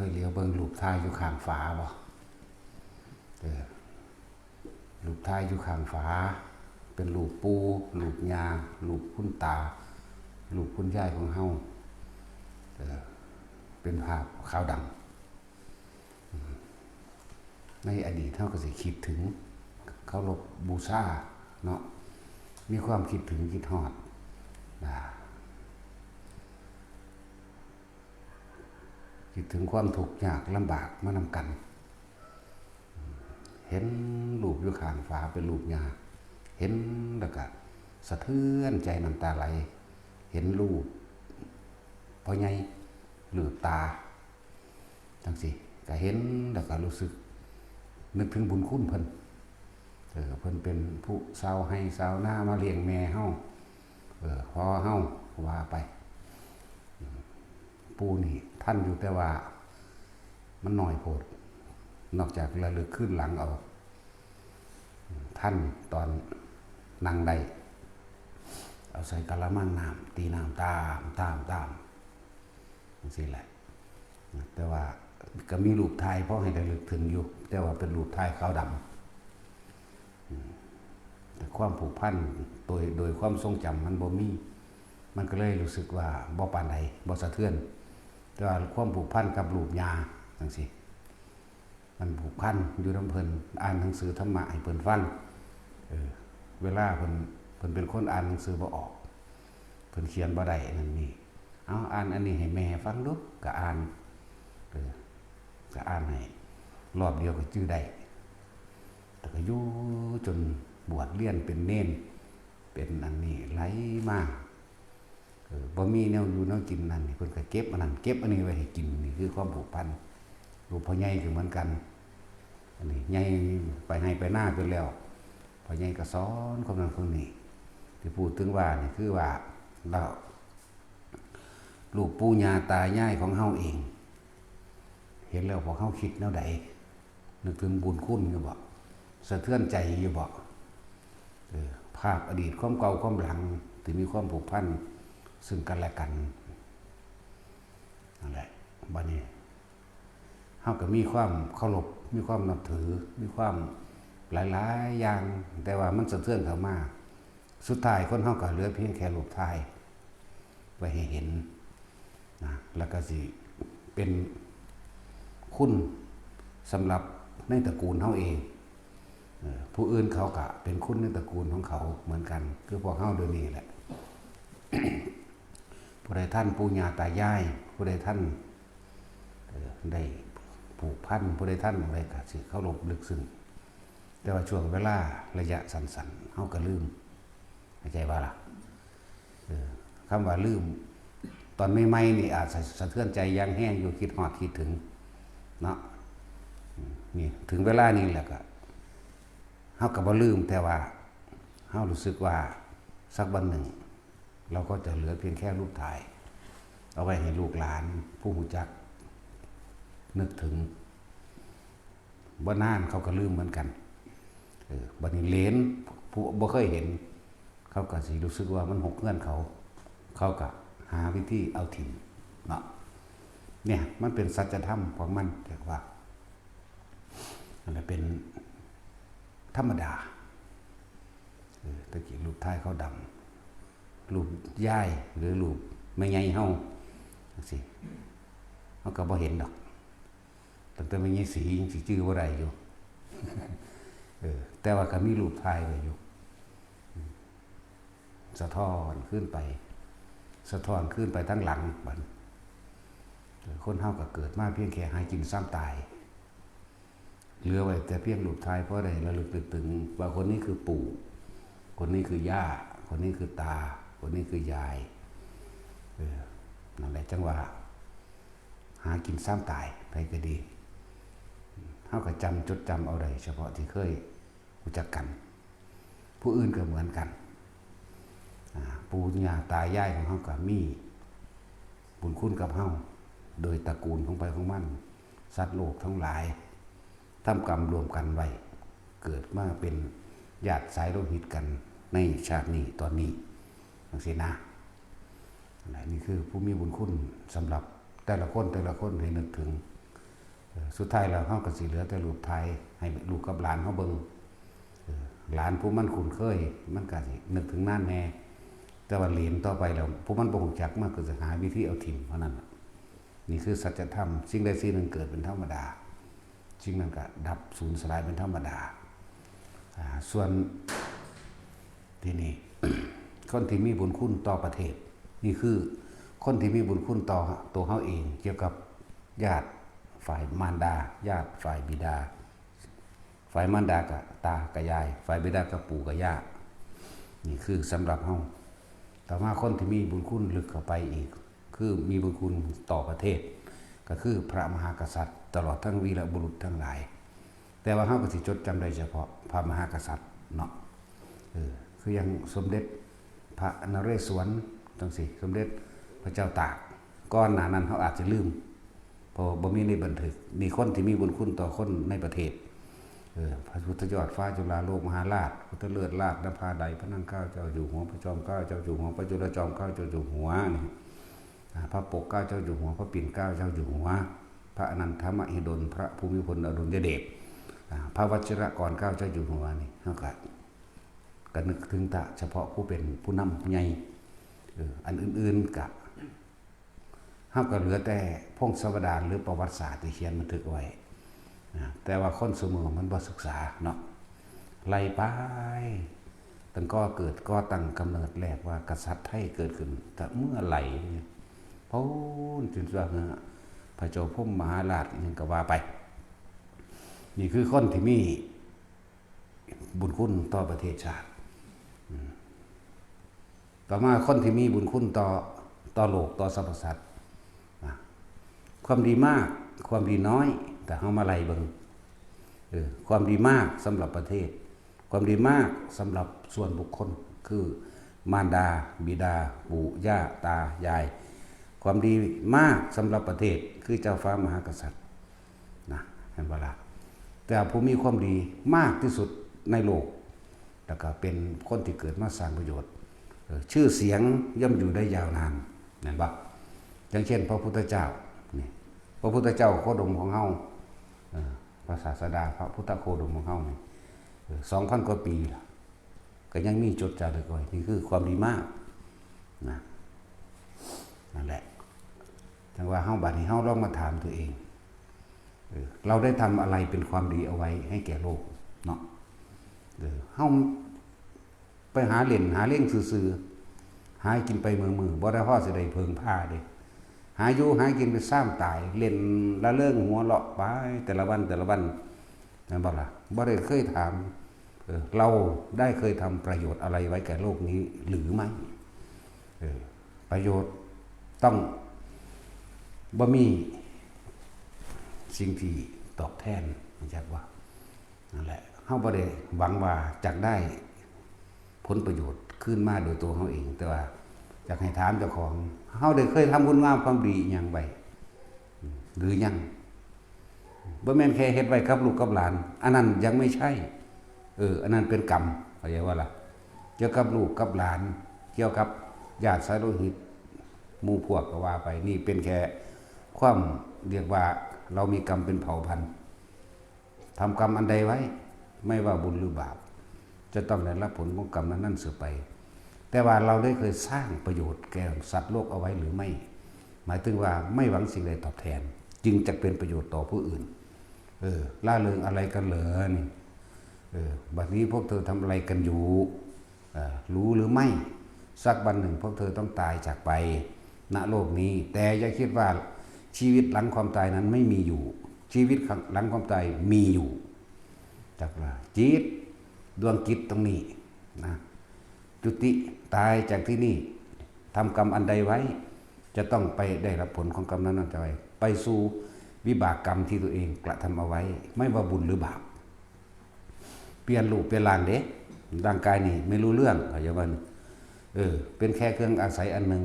ยเลี้ยวเบิ่งรูปถ่ายอยู่ข้างฝาบ่รูปถ่ายอยู่ข้างฝาเป็นรูปปู่รูปย่ารูปคุณตารูปคุณยายของเฮาเป็นภาพขาวดำในอดีตเฮาก็สิคิดถึงเคารพบูชาเนาะมีความคิดถึงคิดฮอดคิดถึงความทุกข์ยากลำบากมานำกันเห็นรูปอยู่ข้างฝาเป็นรูปยาเห็นแล้วก็สะเทือนใจน้ำตาไหลเห็นรูปพ่อใหญ่หรือตาจังสิก็เห็นแล้วก็รู้สึกนึกถึงบุญคุณเพิ่นเพิ่นเป็นผู้สาวให้สาวหน้ามาเลี้ยงแม่เฮาพอเฮาว่าไปปูนี่ท่านอยู่แต่ว่ามันหน่อยโพดนอกจากระลึกขึ้นหลังเอาท่านตอนนั่งได้เอาใส่กะละมังน้ำตีน้ำตามจังซี่แหละแต่ว่าก็มีรูปถ่ายเพราะให้ระลึกถึงอยู่แต่ว่าเป็นรูปถ่ายขาวดำแต่ความผูกพันโดยความทรงจำมันบ่มีมันก็เลยรู้สึกว่าบ่ปานใดบ่สะเทือนแต่ว่าความผูกพันกับรูปยาจังซี่มันผูกพันอยู่นำเพิ่นอ่านหนังสือธรรมะให้เพิ่นฟังเวลาเพิ่นเป็นคนอ่านหนังสือบ่ออกเพิ่นเขียนบ่ได้นั่นนี่เอาอ่านอันนี้ให้แม่ฟังดูก็อ่านก็อ่านให้รอบเดียวก็จื้อได้แต่ก็อยู่จนบวชเรียนเป็นเณรเป็นอันนี้ไหลมาบ่มีแนวอยู่แนวกินนั่นนี่เพิ่นก็เก็บอันนั้นเก็บอันนี้ไว้ให้กินนี่คือความผูกพันรูปพ่อใหญ่ก็เหมือนกันอันนี้ใหญ่ไปให้ไปหน้าจนแล้วพ่อใหญ่ก็สอนคนนั้นคนนี้ที่พูดถึงว่านี่คือว่าเราลูกปู่ย่าตายายของเฮาเองเห็นแล้วพอเฮาคิดแนวใดนึกถึงบุญคุณอยู่บ่สะเทือนใจอยู่บ่ภาพอดีตความเก่าความหลังที่มีความผูกพันซึ่งกันและกันนั่นแหละบัดนี้เฮาก็มีความเคารพมีความนับถือมีความหลายๆอย่างแต่ว่ามันสะเทือนเข้ามาสุดท้ายคนเฮาก็เหลือเพียงแค่รูปถ่ายไว้ให้เห็นนะแล้วก็สิเป็นคุณสำหรับในตระกูลเฮาเองผู้อื่นเขาก็เป็นคุณในตระกูลของเขาเหมือนกันคือพวกเฮาโดยนี้แหละ ผู้ใดท่านปู่ย่าตายายผู้ใดท่านได้ผูกพันผู้ใดท่านอะไรก็สิเคารพลึกซึ้งแต่ว่าช่วงเวลาระยะสั้นๆเฮาก็ลืมเข้าใจว่าล่ะคำว่าลืมตอนใหม่ๆนี่อาจสะเทือนใจยังแห้งอยู่คิดฮอดคิดถึงเนาะนี่ถึงเวลานี้แหละก็เฮาก็บ่ลืมแต่ว่าเฮารู้สึกว่าสักวันหนึ่งเราก็จะเหลือเพียงแค่รูปถ่ายเอาไว้ให้ลูกหลานผู้รู้จักนึกถึงบ่นานเขาก็ลืมเหมือนกันบัดนี้เหลนผู้บ่เคยเห็นเขาก็สิรู้สึกว่ามันหกเงื่อนเขาก็หาวิธีเอาถิ่นเนาะเนี่ยมันเป็นสัจธรรมของมันแต่ว่าอันนั้นเป็นธรรมดาตะกี้รูปถ่ายเขาดำรูปย่ายหรือรูปแม่ใหญ่เฮาจังซี่เฮาก็บ่เห็นดอกตั้งแต่แม่ใหญ่สียังสิชื่อบ่ได้อยู่ แต่ว่าก็มีรูปถ่ายไว้อยู่สะท้อนขึ้นไปทั้งหลังบัดคนเฮาก็เกิดมาเพียงแค่หากินซ้ำตายเหลือไว้แต่เพียงรูปถ่ายเพราะได้ระลึกถึงว่าคนนี้คือปู่คนนี้คือย่าคนนี้คือตาคนนี้คือยายนั่นแหละจังว่าหากินซ้ำตายไปก็ดีเฮาก็จดจำเอาได้เฉพาะที่เคยรู้จักกันผู้อื่นก็เหมือนกันปู่ย่าตายายของเฮาก็มีบุญคุณกับเฮาโดยตระกูลของไปของมันสัตว์โลกทั้งหลายทำกรรมรวมกันไว้เกิดมาเป็นญาติสายโลหิตกันในชาตินี้ตอนนี้จังซี่นะนี่คือผู้มีบุญคุณสำหรับแต่ละคนให้นึกถึง สุดท้ายแล้วเฮาก็สิเหลือแต่รูปถ่ายให้ลูกกับหลานเฮาเบิ่งหลานผู้มันคุ้นเคยมันก็สินึกถึงนานแน่แต่ว่าเหรียญต่อไปแล้วผู้มันบ่รู้จักมันก็จะหาวิธีเอาถิ่มเท่านั้นนี่คือสัจธรรมสิ่งใดสิ่งหนึ่งเกิดเป็นธรรมดาสิ่งนั้นก็ดับสูญสลายเป็นธรรมดาส่วนที่นี่ คนที่มีบุญคุณต่อประเทศนี่คือคนที่มีบุญคุณต่อตัวเขาเองเกี่ยวกับญาติฝ่ายมารดาญาติฝ่ายบิดาฝ่ายมารดากับตากับยายฝ่ายบิดากับปู่กับย่านี่คือสำหรับเขาแต่ว่าคนที่มีบุญคุณลึกเข้าไปอีกคือมีบุญคุณต่อประเทศก็คือพระมหากษัตริย์ตลอดทั้งวีรบุรุษทั้งหลายแต่ว่าเขาก็สิจดจำได้เฉพาะพระมหากษัตริย์เนาะคือยังสมเด็จพระนเรศวรจังสิสมเด็จพระเจ้าตากก่อนหน้านั้นเขาอาจจะลืมเพราะบ่มีในบันทึกมีคนที่มีบุญคุณต่อคนในประเทศพระพุทธยอดฟ้าจุฬาโลกมหาราชพุทธเลิศราชนภาใดพระนั่งเกล้าเจ้าอยู่หัวพระจอมเกล้าเจ้าอยู่หัวพระจุลจอมเกล้าเจ้าอยู่หัวนี่พระปกเกล้าเจ้าอยู่หัวพระปิ่นเกล้าเจ้าอยู่หัวพระอนันทมหิดลพระภูมิพลอดุลยเดชพระวชิรกรเกล้าเจ้าอยู่หัวนี่เขาก็นึกถึงแต่เฉพาะผู้เป็นผู้นำใหญ่อันอื่นๆกับเขาก็เหลือแต่พงศาวดารหรือประวัติศาสตร์ที่เขียนบันทึกไว้แต่ว่าคนสมัยมันบ่ศึกษาเนาะไล่ไปตั้งก็เกิดก็ตั้งกำเนิดแรกว่ากษัตริย์ไทยเกิดขึ้นแต่เมื่อไหร่เพราะจนว่าพระเจ้าพรหมมหาราชยังก็ว่าไปนี่คือคนที่มีบุญคุณต่อประเทศชาติต่อมาคนที่มีบุญคุณต่อโลกต่อสรรพสัตว์ความดีมากความดีน้อยแต่เฮามาไล่เบิ่งความดีมากสำหรับประเทศความดีมากสำหรับส่วนบุคคลคือมารดาบิดาปู่ย่าตายายความดีมากสำหรับประเทศคือเจ้าฟ้ามหากษัตริย์นะเห็นบ่ล่ะแต่ผู้มีความดีมากที่สุดในโลกแล้วก็เป็นคนที่เกิดมาสร้างประโยชน์ชื่อเสียงย่อมอยู่ได้ยาวนานเห็นบ่อย่างเช่นพระพุทธเจ้านี่พระพุทธเจ้าโคดมของเฮาพระศาสดาพระพุทธโคดมของเฮานี่2,000 กว่าปีก็ยังมีจดจารึกไว้นี่คือความดีมากนะนั่นแหละจังว่าเฮาบัดนี้เฮาลองมาถามตัวเองเราได้ทำอะไรเป็นความดีเอาไว้ให้แก่โลกเนาะเฮาไปหาเล่นหาเล่งซื่อๆหากินไปมือบ่ได้พอสิได้เพิงผ้าเด้หาอยู่หากินไปซ้ำตายเล่นละเลิงหัวเลาะไปแต่ละวันนั่นบ่ล่ะบ่ได้เคยถามเราได้เคยทำประโยชน์อะไรไว้แก่โลกนี้หรือไม่ประโยชน์ต้องบ่มีสิ่งที่ตอบแทนจักว่านั่นแหละเฮาบ่ได้หวังว่าจักได้ผลประโยชน์ขึ้นมาโดยตัวเฮาเองแต่ว่าอยากให้ถามเจ้าของเฮาได้เคยทำคุณงามความดีหยังไว้หรือยังบ่แม่นแค่เฮ็ดไว้กับลูกกับหลานอันนั้นยังไม่ใช่อันนั้นเป็นกรรมเข้าใจว่าล่ะเกี่ยวกับลูกกับหลานเกี่ยวกับญาติสายโลหิตหมู่พวกก็ว่าไปนี่เป็นแค่ความเรียกว่าเรามีกรรมเป็นเผ่าพันธุ์ทำกรรมอันใดไว้ไม่ว่าบุญหรือบาปจะต้องได้รับผลของกรรมนั้นเสือไปแต่ว่าเราได้เคยสร้างประโยชน์แก่สัตว์โลกเอาไว้หรือไม่หมายถึงว่าไม่หวังสิ่งใดตอบแทนจึงจะเป็นประโยชน์ต่อผู้อื่นล่าเริงอะไรกันเหรอนี่บัดนี้พวกเธอทำอะไรกันอยู่รู้หรือไม่สักวันหนึ่งพวกเธอต้องตายจากไปณโลกนี้แต่อย่าคิดว่าชีวิตหลังความตายนั้นไม่มีอยู่ชีวิตหลังความตายมีอยู่จากว่าจิตดวงจิตตรงนี้นะจุติตายจากที่นี่ทำกรรมอันใดไว้จะต้องไปได้รับผลของกรรมนั้นไปสู่วิบากกรรมที่ตัวเองกระทำเอาไว้ไม่ว่าบุญหรือบาปเปลี่ยนรูปเปลี่ยนร่างเด้ร่างกายนี่ไม่รู้เรื่องอะไรอย่างนั้นเป็นแค่เครื่องอาศัยอันหนึ่ง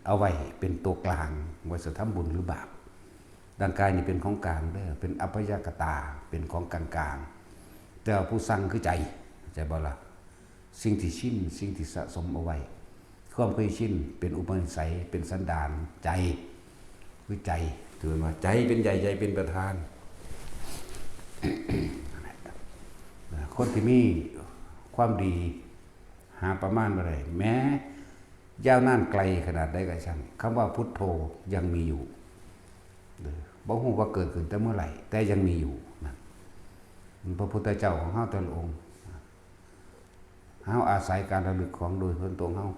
เอาไว้เป็นตัวกลางไว้จะทำบุญหรือบาปร่างกายนี่เป็นของกลางเด้อเป็นอัปยากตาเป็นของกลางๆแต่ผู้สั่งคือใจบ่ล่ะสิ่งที่ชินสิ่งที่สะสมเอาไว้ความเคยชินเป็นอุปนิสัยเป็นสันดานใจคือใจ ถือว่าใจเป็นใหญ่ใจเป็นประธานคนที่มีความดีหาประมาณอะไรแม้ยาวนานไกลขนาดใดก็ช่างคำว่าพุทโธยังมีอยู่บ่ฮู้ว่าเกิดขึ้นแต่เมื่อไหร่แต่ยังมีอยู่นะพระพุทธเจ้าของเฮาแต่ละองค์เฮาอาศัยการระลึกของโดยตรงเฮา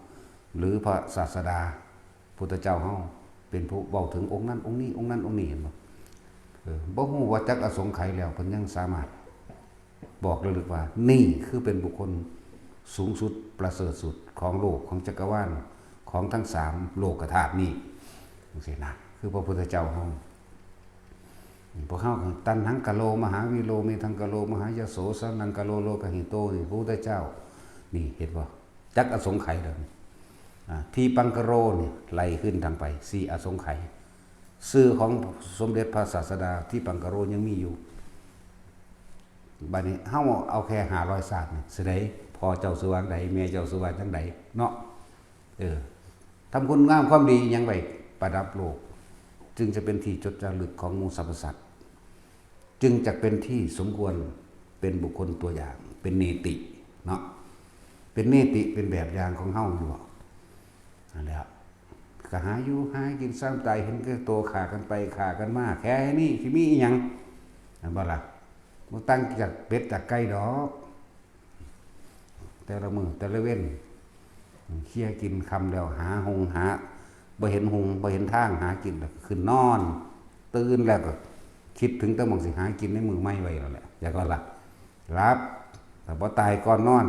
หรือพระศาสดาพุทธเจ้าเฮาเป็นผู้เว้าถึงองค์นั้นองค์นี้องค์นั้นองค์นี้เห็นบ่ฮู้ว่าจักอสงไขยแล้วเพิ่นยังสามารถบอกระลึกว่านี่คือเป็นบุคคลสูงสุดประเสริฐสุดของโลกของจักรวาลของทั้ง3โลกธาตุนี้จังซี่นะคือพระพุทธเจ้าเฮาพวกเฮาตันหังกะโลมหาวิโลเมทังกะโลมหายโสสนังกะโลโลกหิโตนี่พระพุทธเจ้านี่เห็นบ่จักอสงไขยเด้อที่ปังกะโรนี่ไล่ขึ้นทางไป4อสงไขยชื่อของสมเด็จพระศาสดาที่ปังกะโรยังมีอยู่บัดนี้เฮาเอาแค่500ศาสตร์นี่สิได้พ่อเจ้าสุวรรณใดแม่เจ้าสุวรรณจังใดเนาะทำคุณงามความดียังไว้ประดับโลกจึงจะเป็นที่จดจารึกของหมู่สรรพสัตว์จึงจะเป็นที่สมควรเป็นบุคคลตัวอย่างเป็นเนติเนาะเป็นเนติเป็นแบบอย่างของเฮาอยู่นั่นแหละก็หาอยู่หากินซ้ำตายเห็นก็โตขากันไปขากันมาแค่นี้สิมีอีหยังนั่นบ่ล่ะบ่ตั้งจากเป็ดจากไก่ดอกแต่ละมื้อแต่ละเว้นเคี่ยกินคำแล้วหาหงหาบ่เห็นหงบ่เห็นทางหากินแล้วขึ้นนอนตื่นแล้วก็คิดถึงแต่หม่องสิหากินในมือใหม่ไว้แล้วแหละอย่าก็หลับแต่บ่ตายก่อนนอน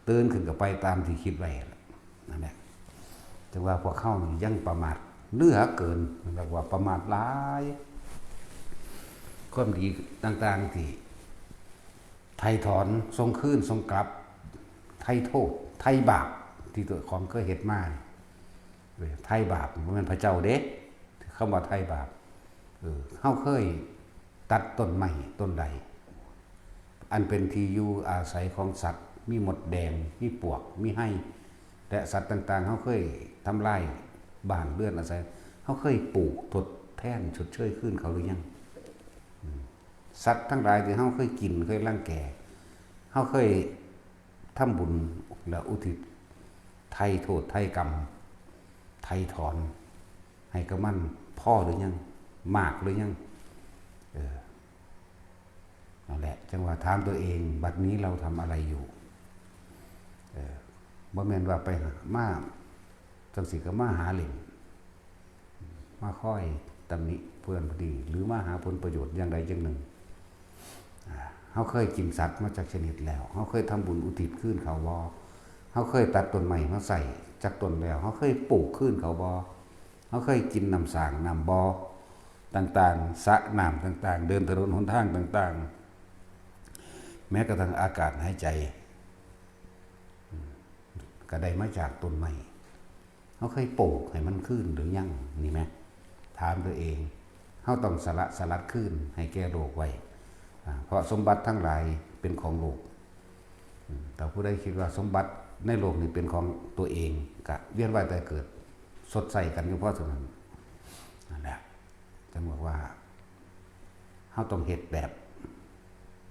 ตื่นขึ้นก็ไปตามที่คิดไว้นั่นแหละจังว่าพวกเขานี่ยังประมาทเหลือเกินเรียกว่าประมาทหลายความดีต่างๆที่ไถ่ถอนทรงคืนทรงกลับไถ่โทษไถ่บาปที่ตัวของเคยเฮ็ดมาไถ่บาปบ่แม่นพระเจ้าเด้คำว่าไถ่บาปเฮาเคยตัดต้นไม้ต้นใดอันเป็นที่อยู่อาศัยของสัตว์มีมดแดงมีปวกมีไห้และสัตว์ต่างๆเฮาเคยทำลายบ้านเรือนอาศัยเฮาเคยปลูกทดแทนชดเชยขึ้นเขาหรือยังสัตว์ทั้งหลายที่เฮาเคยกินเคยรังแกเฮาเคยทำบุญและอุทิศไถ่โทษไถ่กรรมไถ่ถอนให้กับมันพ่อหรือยังมากหรือยังนั่นแหละจังว่าถามตัวเองบัดนี้เราทำอะไรอยู่บ่แม่นว่าไปหามาจังสิก็มาหาเหล่งมาค่อยตำหนิเพื่อนพอดีหรือมาหาผลประโยชน์อย่างใดอย่างหนึ่งเขาเคยกินสัตว์มาจากชนิดแล้วเขาเคยทำบุญอุทิศขึ้นเขาบ่เขาเคยตัดต้นไม้มาใส่จากต้นแล้วเขาเคยปลูกขึ้นเขาบ่เขาเคยกินน้ำสางน้ำบ่อต่างๆสระน้ำต่างๆเดินถนนหนทางต่างๆแม้กระทั่งอากาศหายใจก็ได้มาจากต้นไม้เขาเคยปลูกให้มันขึ้นหรือยังนี่ไหมถามตัวเองเขาต้องสลัดขึ้นให้แก่โลกไว้เพราะสมบัติทั้งหลายเป็นของโลกแต่ผู้ใดคิดว่าสมบัติในโลกนี้เป็นของตัวเองก็เวียนว่ายตายเกิดสดใสกันอยู่เพราะฉะนั้นนั่นแหละจะบอกว่าเขาต้องเฮ็ดแบบ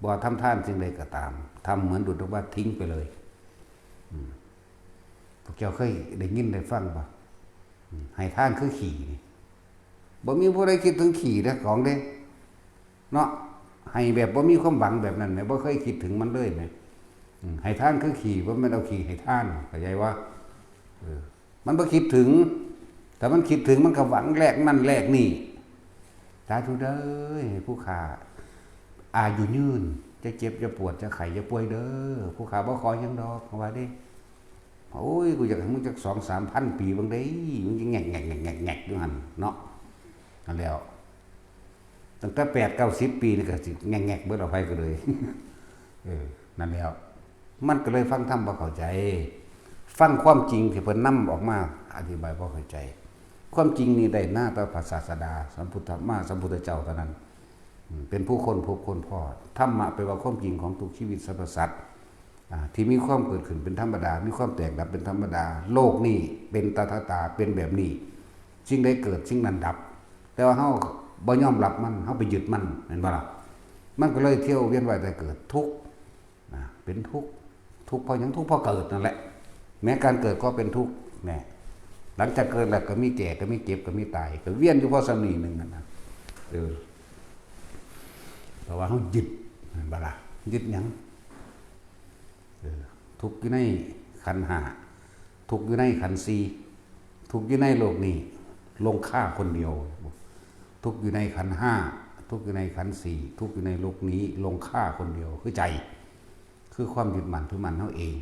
บ่ทำท่านจึงใดก็ตามทำเหมือนดุจว่าทิ้งไปเลยพวกเจ้าเคยได้ยินได้ฟังป่ะให้ท่านคือขี่นี่บ่มีผู้ใดคิดถึงขี่นะของเด้เนาะให้แบบบ่มีความหวังแบบนั้นแม่บ่เคยคิดถึงมันเลยแม่ให้ท่านคือขี่บ่แม่นเอาขี่ให้ท่านเข้าใจว่ามันบ่คิดถึงแต่มันคิดถึงมันก็หวังแลกนั่นแลกนี่สาธุเด้อผู้ข้าอายุยืนจะเจ็บจะปวดจะไข้จะป่วยเด้อผู้ข้าบ่ขอหยังดอกว่าเด้โอ้ยกูอยากให้มึงจัก 2-3,000 ปีบังเด้มึงจะแงกอยู่หั่นเนาะนั่นแล้วตั้งแต่8-90 ปีนี่ก็สิแงกเบิดเอาไปก็เลยนั่นแล้วมันก็เลยฟังธรรมบ่เข้าใจฟังความจริงที่เพิ่นนำออกมาอธิบายบ่เข้าใจความจริงนี่ได้หน้าต่อพระศาสดาสัมพุทธมาสัมพุทธเจ้าเท่านั้นเป็นผู้คนพบคนพ่อธรรมะแปลว่าความจริงของทุกชีวิตสรรพสัตว์ที่มีความเกิดขึ้นเป็นธรรมดามีความแตกดับเป็นธรรมดาโลกนี้เป็นตถาตาเป็นแบบนี้สิ่งใดเกิดสิ่งนั้นดับ แต่ว่าเฮาบ่ยอมรับมันเฮาไปยึดมันเห็นบ่ล่ะมันก็เลยเที่ยวเวียนว่ายแต่เกิดทุกข์นะเป็นทุกข์ทุกข์เพราะหยังทุกข์เพราะเกิดนั่นแหละแม้การเกิดก็เป็นทุกข์แน่หลังจากเกิดแล้วก็มีแก่ก็มีเจ็บก็มีตายก็เวียนอยู่เพราะสำนีนึงนั่นนะเพราะว่าเฮายึดเห็นบ่ล่ะยึดหยังทุกข์อยู่ในขันธ์ห้าทุกข์อยู่ในขันธ์สี่ทุกข์อยู่ในโลกนี้ลงฆ่าคนเดียวทุกข์อยู่ในขันธ์ห้าทุกข์อยู่ในขันธ์สี่ทุกข์อยู่ในโลกนี้ลงฆ่าคนเดียวคือใจคือความยึดมั่นถือมั่นเฮาเอง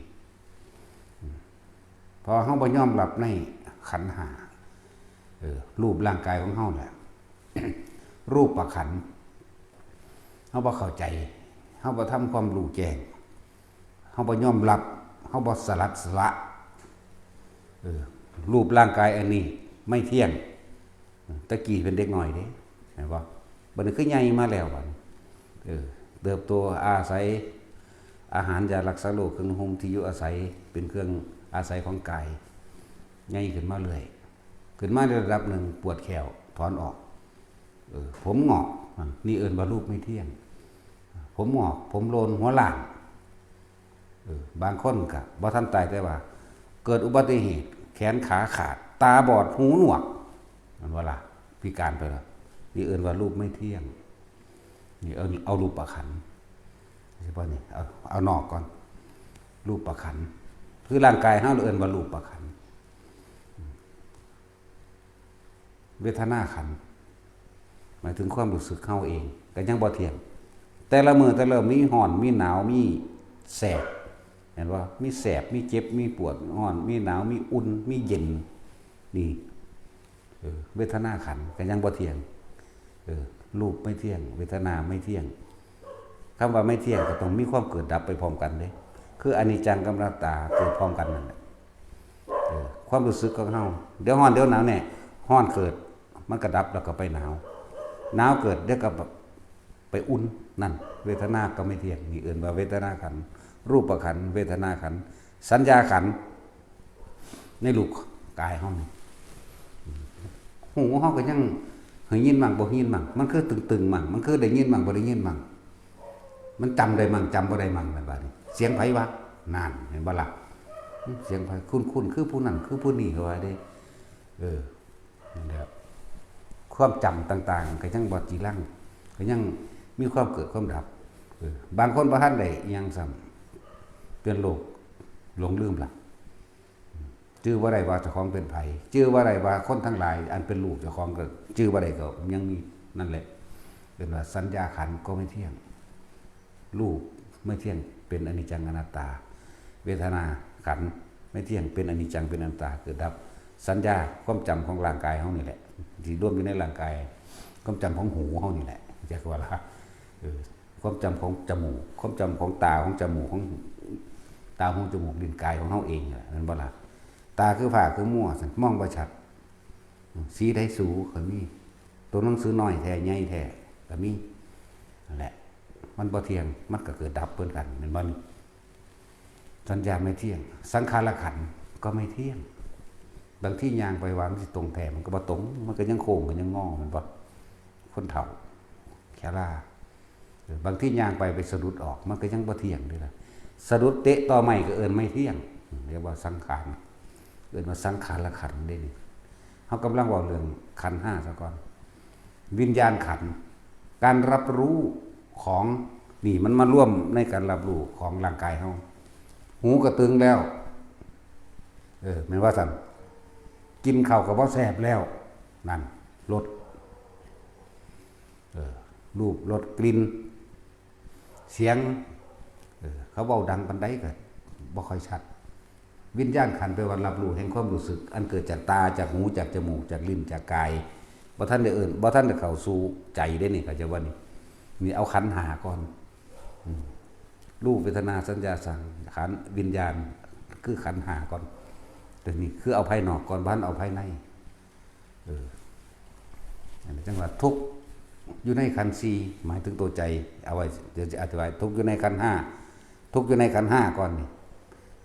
พอเฮาบ่ยอมรับในขันธ์ห้ารูปร่างกายของเฮาแหละ รูปประขันธ์เฮาบ่เข้าใจเฮาบ่ทำความรู้แจ้งเฮาบ่ยอมรับเฮาบ่สลัดสละรูปร่างกายอันนี้ไม่เที่ยงตะกี้เป็นเด็กน้อยเด้เห็นบ่บัดนี้คือใหญ่มาแล้วบัดเติบโตอาศัยอาหารยารักษาโรคเครื่องห่มที่อยู่อาศัยเป็นเครื่องอาศัยของกายใหญ่ขึ้นมาเรื่อยขึ้นมาในระดับหนึ่งปวดแขวถอนออกผมงอกนี่เอิ้นว่ารูปไม่เที่ยงผมงอกผมโลนหัวล้านบางคนก็บ่ทันตายแต่ว่าเกิดอุบัติเหตุแขนขาขาดตาบอดหูหนวกมันว่าล่ะพิการไปแล้วนี่เอิ้นว่ารูปไม่เที่ยงนี่เอารูปประขันใช่ป่ะนี่เอานอกก่อนรูปประขันคือร่างกายเฮาเอิ้นว่ารูปประขันเวทนาขันหมายถึงความรู้สึกเฮาเองก็ยังบ่เที่ยงแต่ละมื้อแต่ละมีร้อนมีหนาวมีแสบเห็นว่ามีแสบมีเจ็บมีปวดร้อนมีหนาวมีอุ่นมีเย็นนี่เวทนาขันก็ยังบ่เที่ยงรูปไม่เที่ยงเวทนาไม่เที่ยงคำว่าไม่เที่ยงก็ต้องมีความเกิดดับไปพร้อมกันเด้คืออนิจจังกับอนัตตาเกิดพร้อมกันนั่นแหละความรู้สึกของเฮาเดี๋ยวร้อนเดี๋ยวหนาวเนี่ยร้อนเกิดมันก็ดับแล้วก็ไปหนาวหนาวเกิดเดี๋ยวก็ไปอุ่นนั่นเวทนาก็ไม่เที่ยงนี่เอิ้นว่าเวทนาขันธ์รูปขันธ์เวทนาขันธ์สัญญาขันธ์ในรูปกายเฮานี่หูเฮาก็ยังได้ยินมั่งบ่ยินมั่งมันคือตึงๆมั่งมันคือได้ยินมั่งบ่ได้ยินมั่งมันจำได้มั่งจำบ่ได้มั่งนั่นว่านี่เสียงไผวะนั่นเห็นบ่ล่ะเสียงไผคุ้นๆคือผู้นั้นคือผู้นี้เขาว่าเด้นั่นแหละความจำต่างๆก็ยังบ่จีรังก็ยังมีความเกิดความดับบางคนบ่ทันได้อิหยังซ้ำเป็นโรคหลงลืมล่ะชื่อว่าใดว่าเจ้าของเป็นไผชื่อว่าใดว่าคนทั้งหลายอันเป็นลูกเจ้าของก็ชื่อว่าใดก็ยังมีนั่นแหละเป็นว่าสัญญาขันธ์ก็ไม่เที่ยงรูปไม่เที่ยงเป็นอนิจจังอนัตตาเวทนาขันธ์ไม่เที่ยงเป็นอนิจจังเป็นอนัตตาเกิดดับสัญญาความจำของร่างกายเฮานี่แหละที่รวมอยู่ในร่างกายความจำของหูเฮานี่แหละจักว่าล่ะความจำของจมูกความจำของตาของจมูกของตาหูจมูกลิ้นกายของเฮาเองนั่นบ่ล่ะตาคือผ้าคือมั่วมองบ่ชัดสีได้สูก็มีตัวหนังสือน้อยแท้ใหญ่แท้ก็มีนั่นแหละมันบ่เที่ยงมันก็เกิดดับเพิ่นกันแม่นบ่สัญญาไม่เที่ยงสังขารขันธ์ก็ไม่เที่ยงบางที่ย่างไปว่ามันสิตรงแท้มันก็บ่ตรงมันก็ยังโค้งก็ยังงอแม่นบ่คนเฒ่าแค่ล่าบางที่ย่างไปสะดุดออกมันก็ยังบ่เที่ยงด้วยล่ะสะดุดเตะต่อไม้ก็เอิ้นไม่เที่ยงเรียกว่าสังขารเอิ้นว่าสังขารขันธ์เด้นี่เฮากำลังเว้าเรื่องขันธ์5ซะก่อนวิญญาณขันธ์การรับรู้ของนี่มันมาร่วมในการรับรู้ของร่างกายเฮาหูก็ตึงแล้วแม่นว่าซั่นกินข้าวก็บ่แซ่บแล้วนั่นรสรูปรสกลิ่นเสียงเขาเว้าดังปานใดก็บ่ค่อยชัดวิญญาณขันธ์แปลว่ารับรู้แห่งความรู้สึกอันเกิดจากตาจากหูจากจมูกจากลิ้นจากกายบ่ทันได้บ่ทันได้เข้าสู่ใจได้นี่ก็จะว่านี่เอาขันธ์5ก่อนรูปเวทนาสัญญาสังขารวิญญาณคือขันธ์5ก่อนแต่นี่คือเอาภายนอกก่อนบ้านเอาภายในจังหวะทุกข์อยู่ในขันธ์4หมายถึงตัวใจเอาไว้เดี๋ยวจะอธิบายทุกข์อยู่ในขันธ์5ทุกข์อยู่ในขันธ์5ก่อนนี่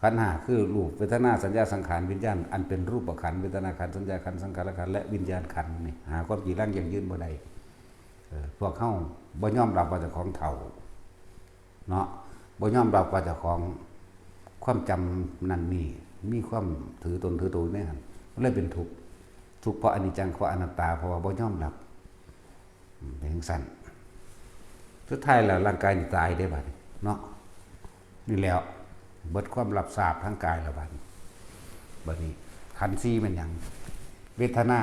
ค ขันธ์ห้าคือรูปเวทนาสัญญาสังขารวิญญาณอันเป็นรูปขันธ์เวทนาขันธ์สัญญาขันธ์สังขารขันธ์และวิญญาณขันธ์นี่หาความจริงร่างอย่างยืนบ่ได้พวกเขาบ่ยอมรับว่าเจ้าของเฒ่าเนาะบ่ยอมรับว่าเจ้าของความจำนั่นนี่มีความถือตนถือตัวเนี่ยมันเลยเป็นทุกข์เพราะอนิจจังเพราะอนัตตาเพราะว่าบ่ยอมรับเป็นสั้นสุดท้ายแล้วร่างกายตายได้บัดเนาะนี่แล้วเบิดความรับทราบทั้งกายแล้วบัดนี้ขันธ์4มันหยังเวทนา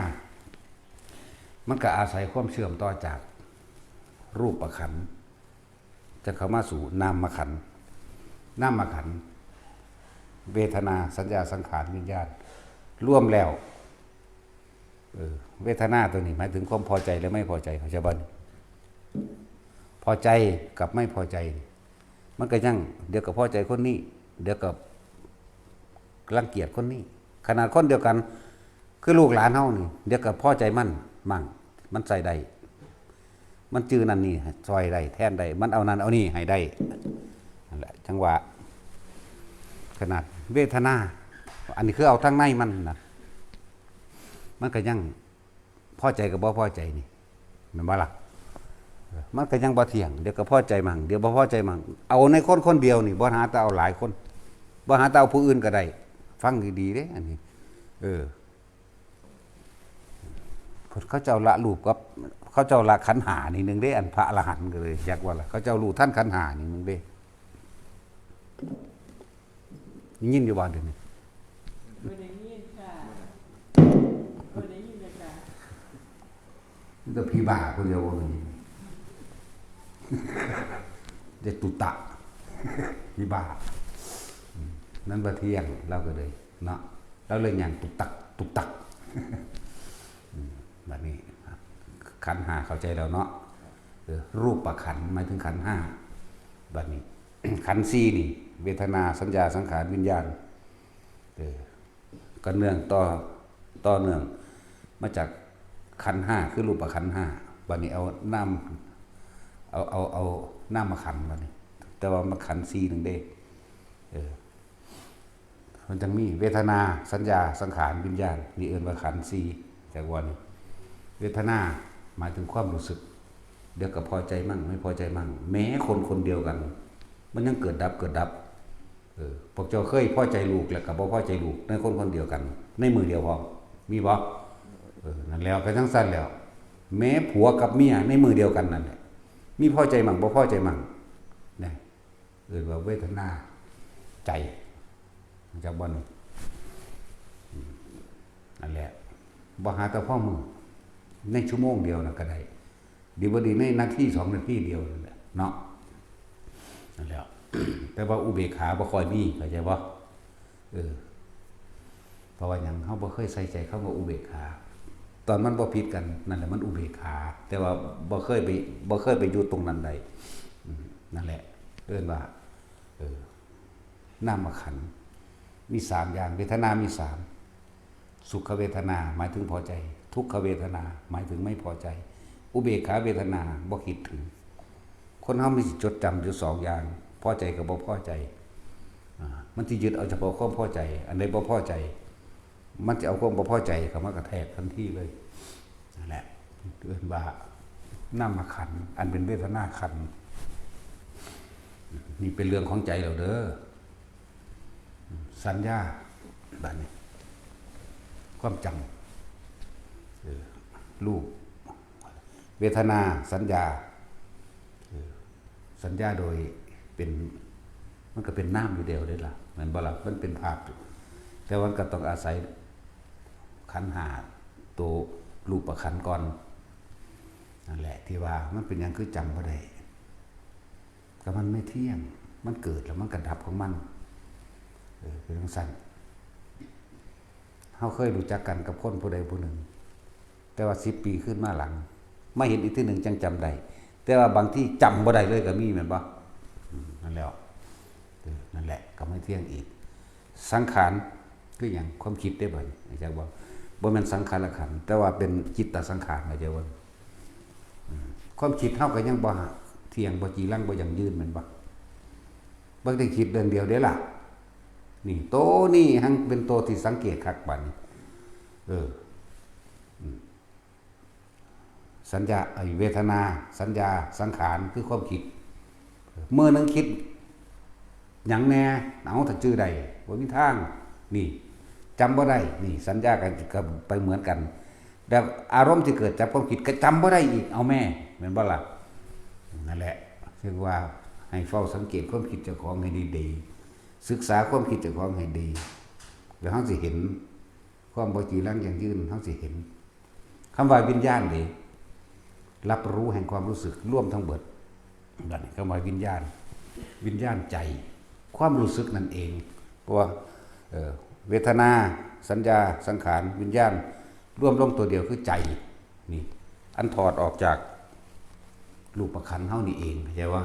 มันก็อาศัยความเชื่อมต่อจากรูปขันธ์จะเข้ามาสู่นามขันธ์นามขันธ์เวทนาสัญญาสังขารวิญญาณร่วมแล้วเวทนาตัวนี้หมายถึงความพอใจและไม่พอใจเขาจะบ่พอใจกับไม่พอใจมันก็ยังเดี๋ยวกับพอใจคนนี้เดี๋ยวกับรังเกียจคนนี้ขนาดคนเดียวกันคือลูกหลานเฮานี่เดี๋ยวกับพอใจมั่งมันใส่ได้มันจื้อนั่นนี่ซอยได้แทนได้มันเอานั่นเอานี่ให้ได้นั่นแหละจังหวะขนาดเวทนาอันนี้คือเอาทั้งในมันนะมันก็ยังพอใจกับบ่พอใจนี่แม่นบ่ล่ะมันก็ยังบ่เที่ยงเดี๋ยวก็พอใจมั่งเดี๋ยวบ่พอใจมั่งเอาในคนเดียวนี่บ่หาแต่เอาหลายคนบ่หาแต่เอาผู้อื่นก็ได้ฟังดีๆเด้อันนี้เขาเจ้าละรูปกับเขาเจ้าละขันธ์ห้านี่นึงเด้อันพระอรหันต์ก็เลยอยากว่าล่ะเขาเจ้ารู้ท่านขันธ์ห้านี่นึงเด้ยินอยู่บ่เดี๋ยวนี้บ่ได้ยินค่ะบ่ได้ยินเลยค่ะมันก็พี่บ้าคนเดียวว่านี่เด็กตุตะพี่บ้านั่นบ่เที่ยงเราก็เลยเนาะเราเลยอย่างตุตักแบบนี้ขันธ์ห้าเข้าใจแล้วเนาะรูปประขันธ์หมายถึงขันธ์ห้าแบบนี้ ขันธ์4นี่เวทนาสัญญาสังขารวิญญาณก็เนื่องต่อเนื่องมาจากขันธ์5คือรูปขันธ์5บัดนี้เอาน้ำมาขันธ์บัดนี้แต่ว่ามาขันธ์4นึงเด้มันจังมีเวทนาสัญญาสังขารวิญญาณนี่เอิ้นว่าขันธ์4จากวันนี้เวทนาหมายถึงความรู้สึกเดี๋ยวก็พอใจมั่งไม่พอใจมั่งแม้คนเดียวกันมันยังเกิดดับพวกเจ้าเคยพอใจลูกแล้วก็บ่พอใจลูกในคนเดียวกันในมือเดียวพอมีบ่นั่นแล้วก็ทั้งสั้นแล้วแม้ผัวกับเมียในมือเดียวกันนั่นแหละมีพอใจมั่งบ่พอใจมั่งนะว่าเวทนาใจจากบ่นั่นแหละบ่หาแต่พ่อมือในชั่วโมงเดียวน่ะก็ได้ดีบ่ดีในนาที2นาทีเดียวนั่นแหละเนาะนั่นแหละแต่ว่าอุเบกขาบ่ค่อยมีเข้าใจบ่เพราะว่าหยังเฮาบ่เคยใส่ใจคำว่าอุเบกขาตอนมันบ่ผิดกันนั่นแหละมันอุเบกขาแต่ว่าบ่เคยไปอยู่ตรงนั้นใดนั่นแหละเอิ้นว่านามขันธ์มี3อย่างเวทนามี3สุขเวทนาหมายถึงพอใจทุกขเวทนาหมายถึงไม่พอใจอุเบกขาเวทนาบ่คิดถึงคนเฮามีสิจดจำอยู่2อย่างพอใจกับบ่พอใจมันสิยึดเอาเฉพาะความพอใจอันใดบ่พอใจมันจะเอาความบ่พอใจเข้ามากระแทกทันทีเลยนั่นแหละเรียกว่านามขันธ์อันเป็นเวทนาขันธ์นี่เป็นเรื่องของใจเราเด้อสัญญาบัดนี้ความจำรูปเวทนาสัญญาโดยเป็นมันก็เป็นน้ำอยู่เดียวเลยล่ะเหมือนบ่ล่ะมันเป็นภาพแต่ว่าก็ต้องอาศัยขันธ์ห้าตัวรูปขันธ์ก่อนนั่นแหละที่ว่ามันเป็นอย่างคือจำบ่ได้ก็มันไม่เที่ยงมันเกิดแล้วมันก็ดับของมันเป็นจังซั่นเฮาเคยรู้จักกันกับคนผู้ใดผู้หนึ่งแต่ว่า10 ปีขึ้นมาหลังมาเห็นอีกทีหนึ่งจังจำได้แต่ว่าบางที่จำบ่ได้เลยก็มีแม่นบ่นั่นแล้วนั่นแหละก็ไม่เที่ยงอีกสังขารคือหยังความคิดได้บ่อาจารย์บอกบ่แม่นสังขารขันธ์แต่ว่าเป็นจิตตสังขารอาจารย์ว่าความคิดเฮาก็ยังบ่เที่ยงบ่จีรังบ่ยั่งยืนแม่นบ่ได้คิดเดือนเดียวเด้ล่ะ นี่โตนี่หังเป็นโตที่สังเกตคักบัดนี้สัญญาเวทนาสัญญาสังขารคือความคิดเมื่อนึงคิดหยังแน่เอาถ้าชื่อใดบ่มีทางนี่จำบ่ได้นี่สัญญากันไปเหมือนกันแต่อารมณ์ที่เกิดจากความคิดก็จำบ่ได้อีกเอาแม่แม่นบ่ล่ะนั่นแหละเรียกว่าให้เฝ้าสังเกตความคิดเจ้าของให้ดีๆศึกษาความคิดเจ้าของให้ดีแล้วเฮาสิเห็นความบ่จีรังอย่างยืนเฮาสิเห็นคำว่าวิญญาณนี่รับรู้แห่งความรู้สึกร่วมทั้งเบิดนั่นคำว่าวิญญาณใจความรู้สึกนั่นเองเพราะว่าเวทนาสัญญาสังขารวิญญาณร่วมลงตัวเดียวคือใจนี่อันถอดออกจากรูปขันธ์เฮานี่เองเข้าใจว่า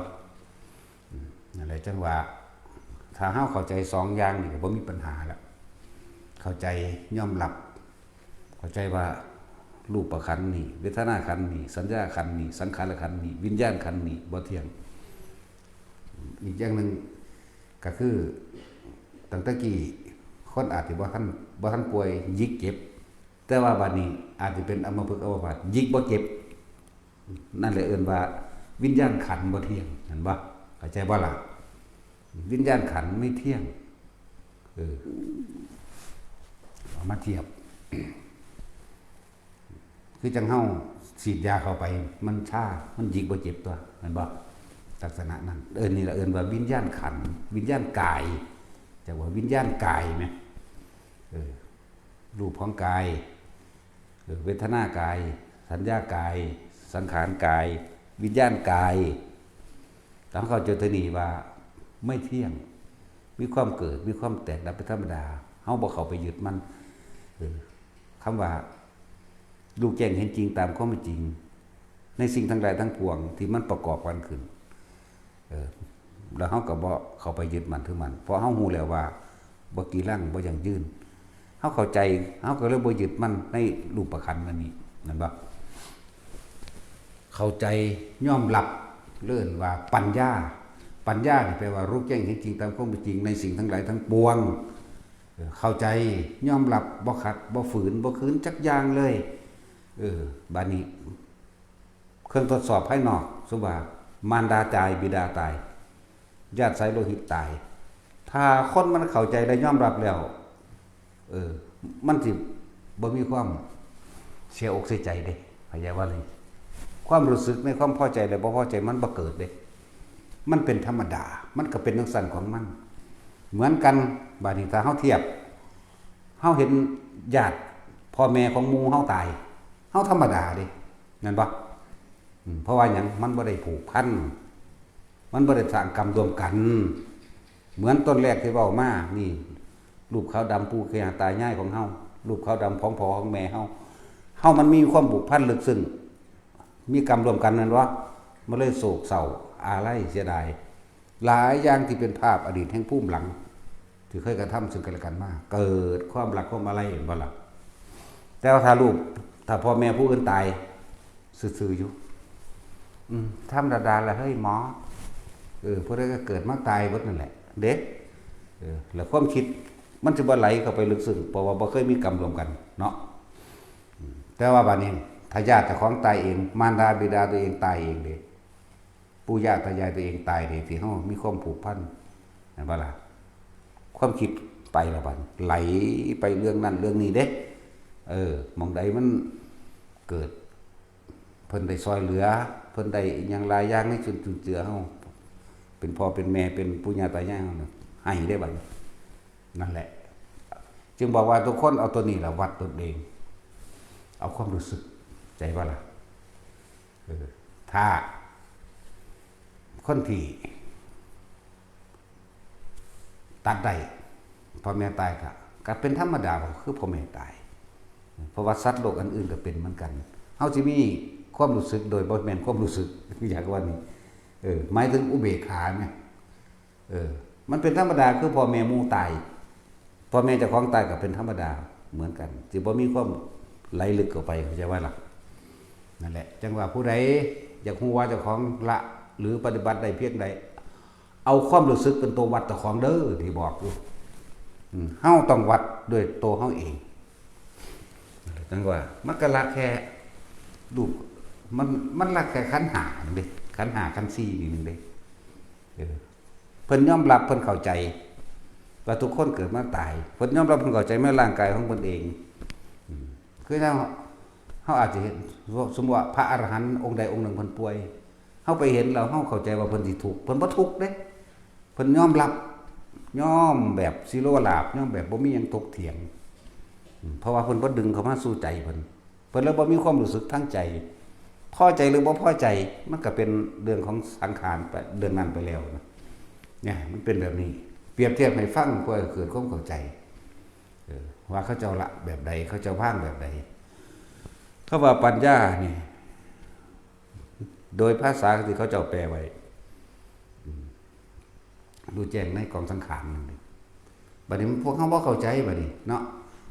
นั่นแหละจังว่าถ้าเฮาเข้าใจสองอย่างนี่ก็บ่มีปัญหาแล้วเข้าใจยอมรับเข้าใจว่ารูปขันธ์นี่เวทนาขันธ์นี่สัญญาขันธ์นี่สังขารขันธ์นี่วิญญาณขันธ์นี่บ่เที่ยงอีกอย่างนึงก็คือตั้งแต่กี้คนอาจสิบ่ทันป่วยยิกเจ็บแต่ว่าบัดนี้อาจจะเป็นอัมพฤกษ์อัมพาตยิกบ่เจ็บนั่นแหละเอิ้นว่าวิญญาณขันธ์บ่เที่ยงเห็นบ่เข้าใจบ่ล่ะวิญญาณขันธ์ไม่เที่ยงเอามาเทียบคือจังเฮาฉีดยาเข้าไปมันชามันยิกบ่เจ็บตัวเห็นบ่ลักษณะนั้นนี่ละเอิ้นว่าวิญญาณขันธ์วิญญาณกายจังว่าวิญญาณกายมั้ยรูปของกายเวทนากายสัญญากายสังขารกายวิญญาณกายต้องเข้าใจตัวนี้ว่าไม่เที่ยงมีความเกิดมีความแตกดับเป็นธรรมดาเฮาบ่เข้าไปยึดมันคำว่ารู้แจ้งเห็นจริงตามความเป็นจริงในสิ่งทั้งหลายทั้งปวงที่มันประกอบกันขึ้นแล้วเฮาก็บ่เข้าไปยึดมันถือมันเพราะเฮาฮู้แล้วว่าบ่กี่ลังบ่ยั่งยืนเฮาเข้าใจเฮาก็เลยบ่ยึดมันในรูปขันธ์นั่นนี่นั่นบ่เข้าใจยอมรับเรื่องว่าปัญญานี่แปลว่ารู้แจ้งเห็นจริงตามความเป็นจริงในสิ่งทั้งหลายทั้งปวงเข้าใจยอมรับบ่ขัดบ่ฝืนบ่ขืนจักอย่างเลยบัดนี้เครื่องทดสอบภายนอกสมมุติว่ามารดาตายบิดาตายญาติสายโลหิตตายถ้าคนมันเข้าใจและยอมรับแล้วมันสิบ่มีความเสียอกเสียใจเด้เข้าใจว่าเลยความรู้สึกในความพอใจและบ่พอใจมันบ่เกิดเด้มันเป็นธรรมดามันก็เป็นจังซั่นของมันเหมือนกันบัดนี้ถ้าเฮาเทียบเฮาเห็นญาติพ่อแม่ของหมู่เฮาตายเฮาธรรมดาเด้งั้นบ่เพราะว่าหยังมันบ่ได้ผูกพันมันบ่ได้สร้างกรรมรวมกันเหมือนต้นแรกที่เว้ามานี่รูปขาวดำปู่ย่าตายายของเฮารูปขาวดำของพ่อของแม่เฮามันมีความผูกพันลึกซึ้งมีกรรมรวมกันนั่นวะมันเลยโศกเศร้าอาลัยเสียดายหลายอย่างที่เป็นภาพอดีตแห่งภูมิหลังที่เคยกระทำซึ่งกันและกันมาเกิดความรักความอะไรบ่ล่ะแต่ว่าถ้าพ่อแม่ผู้อื่นตายซื่อๆอยู่ธรรมดาๆแล้วเฮ้ยหมอพวกนั้นก็เกิดมาตายเบิดนั่นแหละเด็กแล้วความคิดมันจะบ่ไหลเข้าไปลึกซึ้งเพราะว่าบ่เคยมีกรรมรวมกันเนาะแต่ว่าบัดนี้ถ้าญาติเจ้าของตายเองมารดาบิดาตัวเองตายเองเด้ปู่ย่าตายายตัวเองตายเด้ที่เฮามีความผูกพันนั่นบ่ล่ะความคิดไปแล้วบัดไหลไปเรื่องนั้นเรื่องนี้เด้หม้องใดมันเกิดเพิ่นได้ซอยเหลือเพิ่นได้หยังหลายอย่างในจุนเจือเฮาเป็นพ่อเป็นแม่เป็นปู่ย่าตายายเฮาให้ได้บัดนั่นแหละจึงบอกว่าทุกคนเอาตัวนี้ล่ะวัดตัวเองเอาความรู้สึกใจว่าล่ะถ้าคนที่ตัดได้พ่อแม่ตายก็เป็นธรรมดาคือพ่อแม่ตายเพราะว่าสัตว์โลกอันอื่นก็เป็นเหมือนกันเฮาสิมีความรู้สึกโดยบ่แม่นความรู้สึกอยากว่านี่หมายถึงอุเบกขาไงมันเป็นธรรมดาคือพ่อแม่หมู่ตายพ่อแม่เจ้าของตายก็เป็นธรรมดาเหมือนกันสิบ่มีความไหลลึกเข้าไปเข้าใจว่าล่ะนั่นแหละจังว่าผู้ใดอยากฮู้ว่าเจ้าของละหรือปฏิบัติได้เพียงใดเอาความรู้สึกเป็นตัววัดเจ้าของเด้อที่บอกอยู่ เฮาต้องวัดด้วยตัวเฮาเองจังว่ามันก็ละแค่รูปมันละแค่ขันธ์ห้าเด้ขันธ์ห้าขันธ์สี่นี่นึงเด้เพิ่นยอมรับเพิ่นเข้าใจว่าทุกคนเกิดมาตายเพิ่นยอมรับเพิ่นเข้าใจแม้ร่างกายของเพิ่นเองคือเฮาอาจจะเห็นสมมุติว่าพระอรหันต์องค์ใดองค์หนึ่งเพิ่นป่วยเฮาไปเห็นแล้วเฮาเข้าใจว่าเพิ่นสิทุกข์เพิ่นบ่ทุกข์เด้เพิ่นยอมรับยอมแบบสิโลลาภยอมแบบบ่มีหยังตกเถียงเพราะว่าเพิ่นบ่ดึงเข้ามาสู่ใจเพิ่นเลยบ่มีความรู้สึกทางใจพอใจหรือบ่พอใจมันก็เป็นเรื่องของสังขารไปเรื่องนั้นไปแล้วนะเนี่ยมันเป็นแบบนี้เปรียบเทียบให้ฟังเพื่อเกิดความเข้าใจว่าเขาเจ้าละแบบใดเขาเจ้าว่างแบบใดคำว่าปัญญานี่โดยภาษาที่เขาเจ้าแปลไว้รู้แจ้งในกองสังขารนั่นเองบัดนี้พวกเขาบ่เข้าใจบัดนี้เนาะ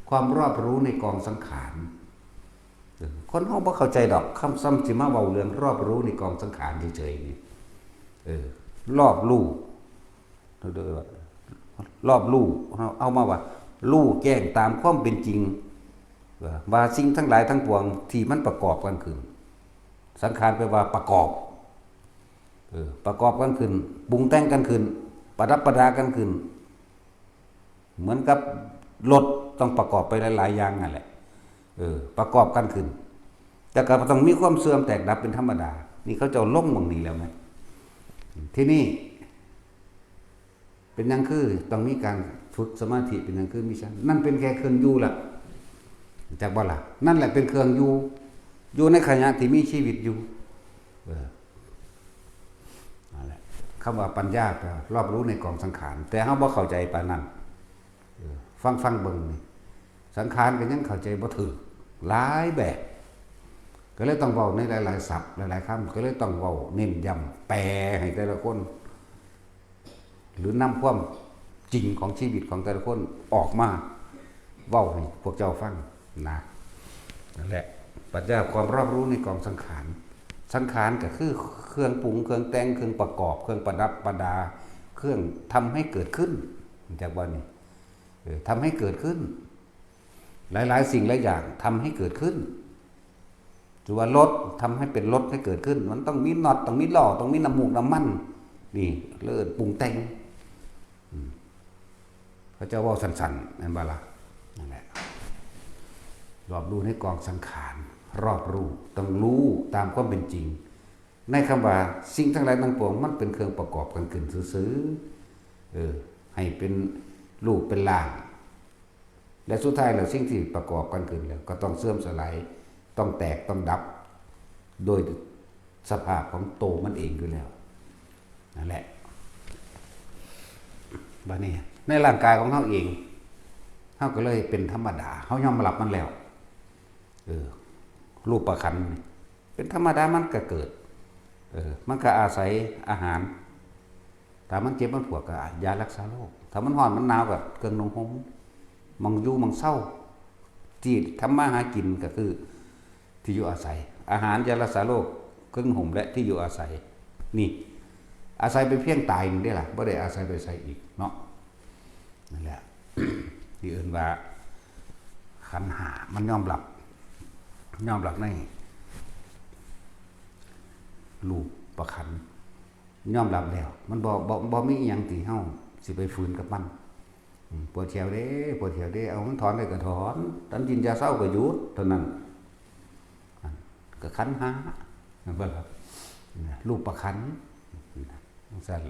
ความรอบรู้ในกองสังขารคนเขาบ่เข้าใจดอกคำซ้ำสิมาเว้าเรื่องรอบรู้ในกองสังขารเฉยๆนี่รอบรู้โดยว่ารอบรู้เอามาว่ารู้แจ้งตามความเป็นจริงว่าสิ่งทั้งหลายทั้งปวงที่มันประกอบกันขึ้นสังขารแปลว่าประกอบประกอบกันขึ้นปรุงแต่งกันขึ้นประดับประดากันขึ้นเหมือนกับรถต้องประกอบไปหลายๆอย่างนั่นแหละประกอบกันขึ้นแต่ก็ต้องมีความเสื่อมแตกดับเป็นธรรมดานี่เขาจะล่งมองนี้แล้วไหมที่นี่เป็นยังคือต้องมีการฝึกสมาธิเป็นยังคือมิใช่นั่นเป็นแค่เครื่องอยู่ล่ะจากบ่ล่ะนั่นแหละเป็นเครื่องอยู่ในขณะที่มีชีวิตอยู่นั่นแหละคำว่าปัญญาก็รอบรู้ในกองสังขารแต่เฮาบ่เข้าใจปานนั้นฟังเบิ่งนี่สังขารก็ยังเข้าใจบ่ถูกหลายแบบก็เลยต้องเว้าในหลายๆศัพท์หลายๆคำก็เลยต้องเว้าเน้นย้ำแปลให้แต่ละคนหรือนำความจริงของชีวิตของแต่ละคนออกมาเว้าให้พวกเจ้าฟังนะนั่นแหละปัญญาความรอบรู้ในกองสังขารสังขารก็คือเครื่องปรุงเครื่องแต่งเครื่องประกอบเครื่องประดับประดาเครื่องทำให้เกิดขึ้นจากว่านี่ทำให้เกิดขึ้นหลายๆสิ่งหลายอย่างทำให้เกิดขึ้นถือว่ารถทำให้เป็นรถให้เกิดขึ้นมันต้องมีน็อตต้องมีล้อต้องมีน้ำมูกน้ำมันนี่เลิศปรุงแต่งพระเจ้าว่าสั้นๆนั่นบ่ล่ะนั่นแหละรอบรู้ในกองสังขารรอบรู้ต้องรู้ตามความเป็นจริงในคำว่าสิ่งทั้งหลายทั้งปวงมันเป็นเครื่องประกอบกันขึ้นซื่อๆให้เป็นรูปเป็นร่างและสุดท้ายแล้วสิ่งที่ประกอบกันขึ้นแล้วก็ต้องเสื่อมสลายต้องแตกต้องดับโดยสภาพของโตมันเองอยู่แล้วนั่นแหละบัดนี้ในร่างกายของเขาเองเขาก็เลยเป็นธรรมดาเขายอมรับมันแล้วรูปประคันเป็นธรรมดามันก็เกิดมันก็อาศัยอาหารถ้ามันเจ็บมันปวดก็ยารักษาโรคถ้ามันร้อนมันหนาวก็เครื่องนุ่งห่มมังอยู่มังเศร้าที่ทำมาหากินก็คือที่อยู่อาศัยอาหารยารักษาโรคเครื่องห่มและที่อยู่อาศัยนี่อาศัยไปเพียงตายนี่ได้ล่ะบ่ได้อาศัยไปใส่อีกเนาะนั่นแหละ ที่อื่นว่าขันธ์ห้ามันยอมรับในรูปประคันยอมรับแล้วมันบ่มีอีหยังที่เฮาสิไปฝืนกับมันปวดแขวเด้เอามันถอนได้ก็ถอนตันกินยาเศร้าก็หยุดเท่านั้นก็ขันธ์ห้านั่นบ่ครับรูปประคันสั่น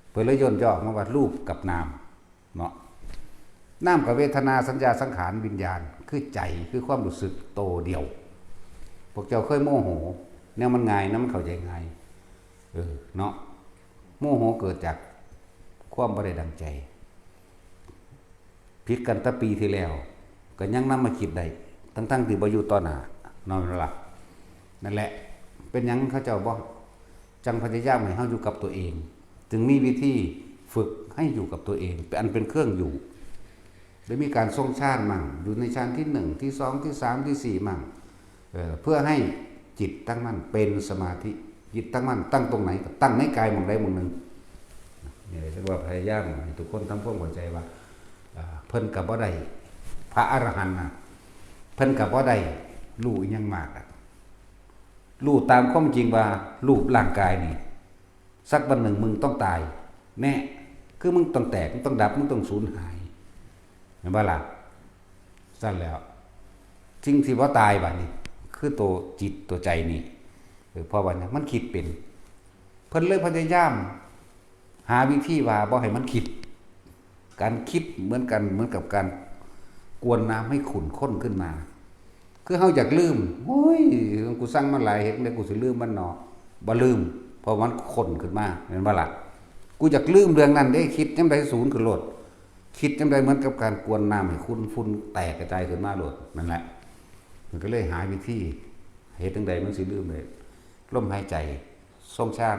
เพิ่นเลยย่นย่อมาว่ารูปกับนามเนาะนามกับเวทนาสัญญาสังขารวิญญาณคือใจคือความรู้สึกโตเดียวพวกเจ้าเคยโมโหแนวมันง่ายนะมันเข้าใจง่ายเนาะโมโหเกิดจากความบ่ได้ดังใจผิดกันตั้งปีที่แล้วก็ยังนำมาคิดได้ทั้งที่บ่อยู่ต่อหน้านอนหลับนั่นแหละเป็นหยังเขาเจ้าบ่จังพยายามให้เฮาอยู่กับตัวเองจึงมีวิธีฝึกให้อยู่กับตัวเองเป็นเครื่องอยู่ได้มีการทรงฌานมั่งอยู่ในฌานที่1ที่2ที่3ที่4มั่งเพื่อให้จิตตั้งมั่นเป็นสมาธิจิตตั้งมั่นตั้งตรงไหนตั้งในกายหม่องใดหม่องหนึ่งนี่เรียกว่าพยายามให้ทุกคนทำความเข้าใจว่า เพิ่นก็บ่ได้พระอรหันต์น่ะเพิ่นก็บ่ได้รู้อิหยังมากรู้ตามความจริงว่ารูปร่างกายนี่สักวันหนึ่งมึงต้องตายแน่คือมึงต้องแตกมึงต้องดับมึงต้องสูญหายเห็นบ่ล่ะสั้นแล้วสิ่งที่บ่ตายบัดนี้คือตัวจิตตัวใจนี่เพราะว่าเนี่ยมันคิดเป็นเพิ่นเลยพยายามหาวิธีว่าบ่ให้มันคิดการคิดเหมือนกับการกวนน้ำให้ขุ่นข้นขึ้นมาคือเฮาอยากลืมโอ้ยกูสั่งมาหลายเฮ็ดได้กูสิลืมมันเนาะบ่ลืมเพราะมันข้นขึ้นมาเห็นบ่ล่ะกูอยากลืมเรื่องนั้นได้คิดจังได๋ศูนย์ขึ้นโลดคิดจังได๋เหมือนกับการกวนน้ำให้ขุ่นฝุ่นแตกกระจายขึ้นมาโลดนั่นแหละมันก็เลยหาวิธีเฮ็ดจังได๋มันสิลืมได้ลมหายใจทรงฌาน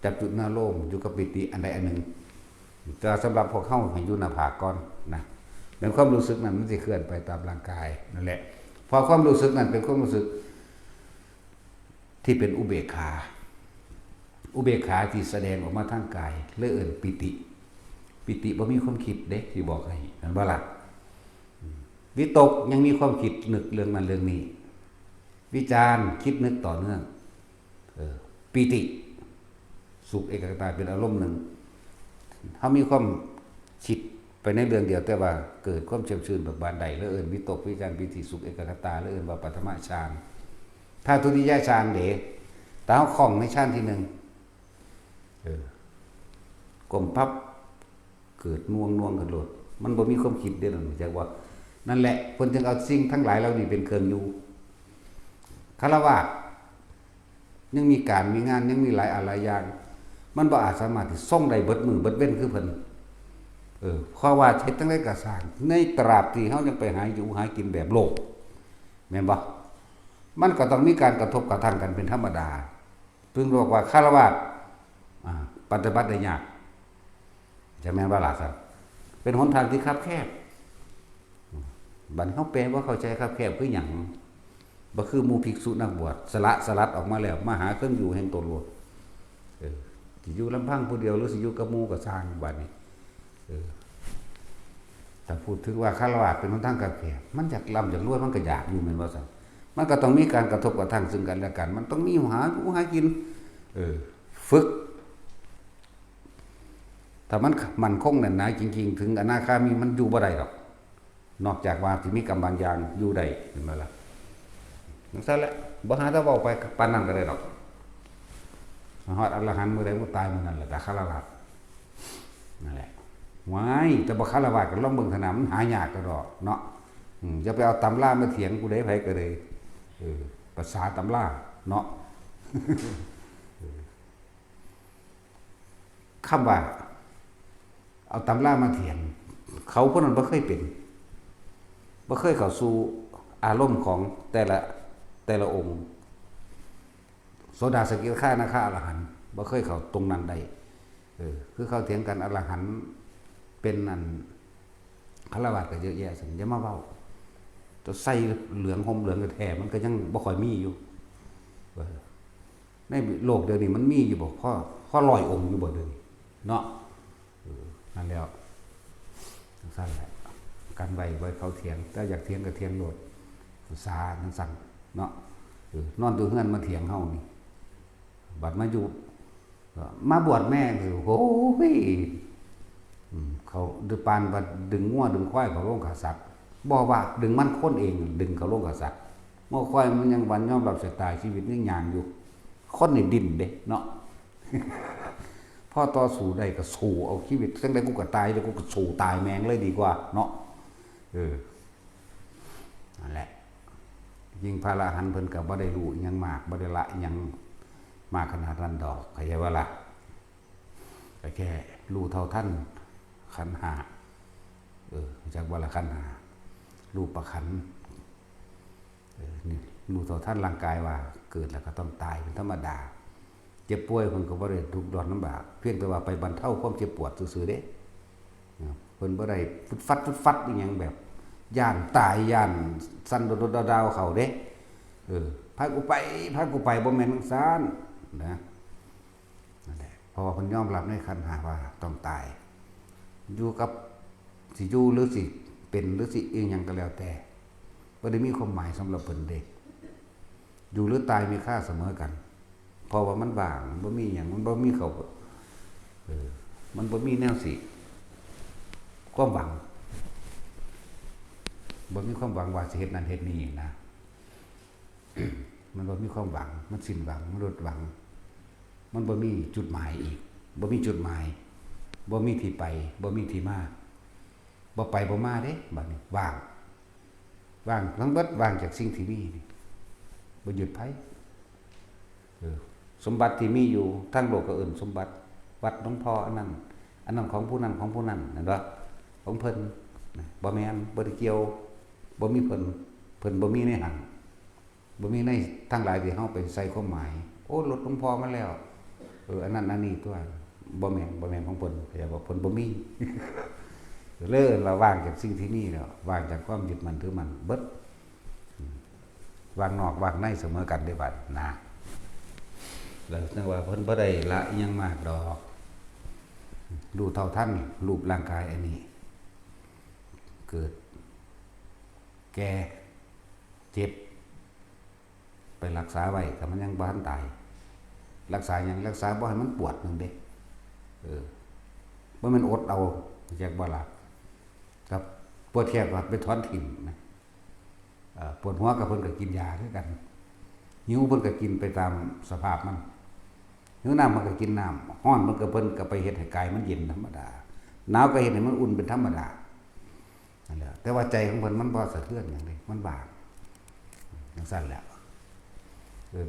จับจุดหน้าโลมอยู่กับปิติอันใดอันหนึ่งแต่สำหรับพวกเข้าให้อยู่หน้าผากก่อนนะเป็นความรู้สึกนั้นมันสิเคลื่อนไปตามร่างกายนั่นแหละพอความรู้สึกนั้นเป็นความรู้สึกที่เป็นอุเบกขาที่แสดงออกมาทางกายเลยเอิ้นปิติบ่มีความคิดเด้ที่บอกให้นั่นบ่ล่ะวิตกยังมีความคิดนึกเรื่องนั้นเรื่องนี้วิจารณ์คิดนึกต่อเนื่องปิติสุขเอกคตาเป็นอารมณ์หนึ่งเขามีความคิดไปในเรื่องเดียวแต่ว่าเกิดความเชื่อชื่นแบบบานใดแล้วเอิ้นวิตกวิจารปิติสุขเอกคตาแล้วเอิ้นว่าปัฐมฌานถ้าทุติยฌานเด้ตาเฮาคล่องในฌานที่1ก้มพับเกิดน่วงกันโลดมันบ่มีความคิดเด้นั่นจักว่านั่นแหละเพิ่นจึงเอาสิ่งทั้งหลายเหล่านี้เป็นเครื่องอยู่ฆราวาสยังมีการมีงานยังมีหลายอะไรอย่างมันบ่อาจสามารถที่ส่งได้เบิดมือเบิดเว้นคือเพิ่นเพราะว่าเฮ็ดจังได๋ก็สร้างในตราบที่เฮายังไปหาอยู่หากินแบบโลกแม่นบ่มันก็ต้องมีการกระทบกระทั่งกันเป็นธรรมดาเพิ่งบอกว่าฆราวาสปฏิบัติได้ยากจะแม่นว่าล่ะครับเป็นหนทางที่คับแคบบัดเฮาแปลว่าเข้าใจคับแคบคือหยังบ่คือหมู่ภิกษุนักบวชสลัดออกมาแล้วมาหาเครื่องอยู่แห่งตนโลดสิอยู่ลำพังผู้เดียวหรือสิอยู่กับหมู่ก็สร้างบัดนี้แต่พูดถึงว่าฆราวาสเป็นหนทางคับแคบมันอยากร่ำอยากรวยมันก็อยากอยู่แม่นบ่ซั่นมันก็ต้องมีการกระทบกระทั่งซึ่งกันและกันมันต้องมีหากินฝึกถ้ามันคงแน่นหนาจริงๆถึงอนาคามีมันอยู่บ่ได้หรอกนอกจากว่าสิมีกรรมบางอย่างอยู่ได้เห็นบ่ล่ะจังซั่นแหละบ่หาแต่เว้าไปปานนั้นก็ได้ดอกฮอดอรหันต์มื้อใดมื้อตายมื้อนั้นแหละก็ฆราวาสนั่นแหละว้ายแต่บ่ฆราวาสก็ลองเบิ่งเถอะนะมันหายากก็ดอกเนาะอย่าไปเอาตำรามาเถียงผู้ใดไผก็ได้ภาษาตำราเนาะ คำว่าเอาตำรามาเถียงเขาพวกนั้นบ่เคยเป็นบ่เคยเข้าสู่อารมณ์ของแต่ละองค์โสดาสกิทาคานาคาอรหันต์บ่เคยเข้าตรงนั้นได้คือเขาเถียงกันอรหันต์เป็นอันฆราวาสก็เยอะแยะซั่นอย่ามาเว้าจะใส่เหลืองห่มเหลืองแท้มันก็ยังบ่ค่อยมีอยู่ในโลกเดี๋ยวนี้มันมีอยู่บ่พอ100องค์อยู่บ่เดี๋ยวนี้เนาะนั่นแล้วสั้นแหละกันไว้เขาเถียงถ้าอยากเถียงก็เถียงโลดศึกษาทั้งสั่งเนาะนอนตัวเฮือนมาเถียงเฮานี่บัดมาอยู่มาบวชแม่คือโอ้ยเขาดึงปานว่าดึงงัวดึงควายเขาลงขาสักบ่ว่าดึงมันคนเองดึงเขาลงขาสักงัวควายมันยังวันยอมรับสตายชีวิตยังย่างอยู่คนนี่ดิ้นเด้เนาะ พ่อต่อสู้ได้ก็สู้เอาชีวิตจังได๋กูก็ตายแล้วกูก็สู้ตายแม่งเลยดีกว่าเนาะนั่นแหละยิ่งพระอรหันต์เพิ่นก็บ่ได้รู้อิหยังมากบ่ได้ละอิหยังมากขนาดนั้นดอกเข้าใจว่าล่ะก็แค่รู้เท่าทันขันธ์5จากว่าละขันธ์5รูปขันธ์นี่รู้เท่าทันร่างกายว่าเกิดแล้วก็ต้องตายเป็นธรรมดาเจ็บป่วยเพิ่นก็บ่ได้ทุกข์ร้อนลำบากเพียงแต่ว่าไปบรรเทาความเจ็บปวดซื่อๆเด้เพิ่นบ่ได้ฟึดฟัดอีหยังแบบย่านตายย่านสั่นโดดๆดาวๆเข้าเด้พากูไปบ่แม่นจังซั่นนะนั่นแหละเพราะว่าเพิ่นยอมรับในขันธ์5ว่าต้องตายอยู่กับสิอยู่หรือสิ เป็นหรือสิอีหยังก็แล้วแต่บ่ได้มีความหมายสำหรับเพิ่นเด้อยู่หรือตายมีค่าเสมอกันเพราะว่ามันว่างบ่มีหยังมันบ่มีเขามันบ่มีแนวสิความหวังบ่มีความหวังว่าสิเฮ็ดนั้นเฮ็ดนี้นะ มันบ่มีความหวังมันสิ้นหวังมันหมดหวังมันบ่มีจุดหมายอีกบ่มีจุดหมายบ่มีที่ไปบ่มีที่มาบ่ไปบ่มาเด้บัดนี้ว่างทั้งเบิดว่างจากสิ่งที่มีนี่บ่หยุดไผสมบัติที่มีอยู่ทั้งโลกก็เอิ้นสมบัติวัดหลวงพ่ออันนั้นของผู้นั้นของผู้นั้นนั่นว่าของเพิ่นบ่แม่นบ่ได้เกี่ยวบ่มีเพิ่นบ่มีในหันบ่มีในทั้งหลายที่เฮาไปใส่ความหมายโอ้รถหลวงพ่อมาแล้วอันนั้นอันนี้ตัวบ่แม่นของเพิ่นอย่าบอกเพิ่นบ่มี เลิกเราว่างจากสิ่งที่มีแล้วว่างจากความยึดมั่นถือมั่นเบิดว่างนอกว่างในเสมอกันได้บัดนะแล้วนึกว่าเพิ่นบ่ได้ละอิหยังมากดอกรู้เท่าทันรูปร่างกายอันนี้เกิดแก่เจ็บไปรักษาไว้แต่มันยังบ่ทันตายรักษาหยังรักษาบ่ให้มันปวดนึงเด้บ่แม่นอดเอาแยกบ่ล่ะครับปวดแขนก็ไปถอนถิ่มนะปวดหัวก็เพิ่นก็กินยาคือกันหิวเพิ่นก็กินไปตามสภาพมันหิวน้ำมันก็กินน้ำร้อนมันก็เพิ่นก็ไปเฮ็ดให้กายมันเย็นธรรมดาหนาวก็เฮ็ดให้มันอุ่นเป็นธรรมดานั่นแหละแต่ว่าใจของเพิ่นมันบ่สะเทือนหยังเลยมันบางจังซั่นแหละ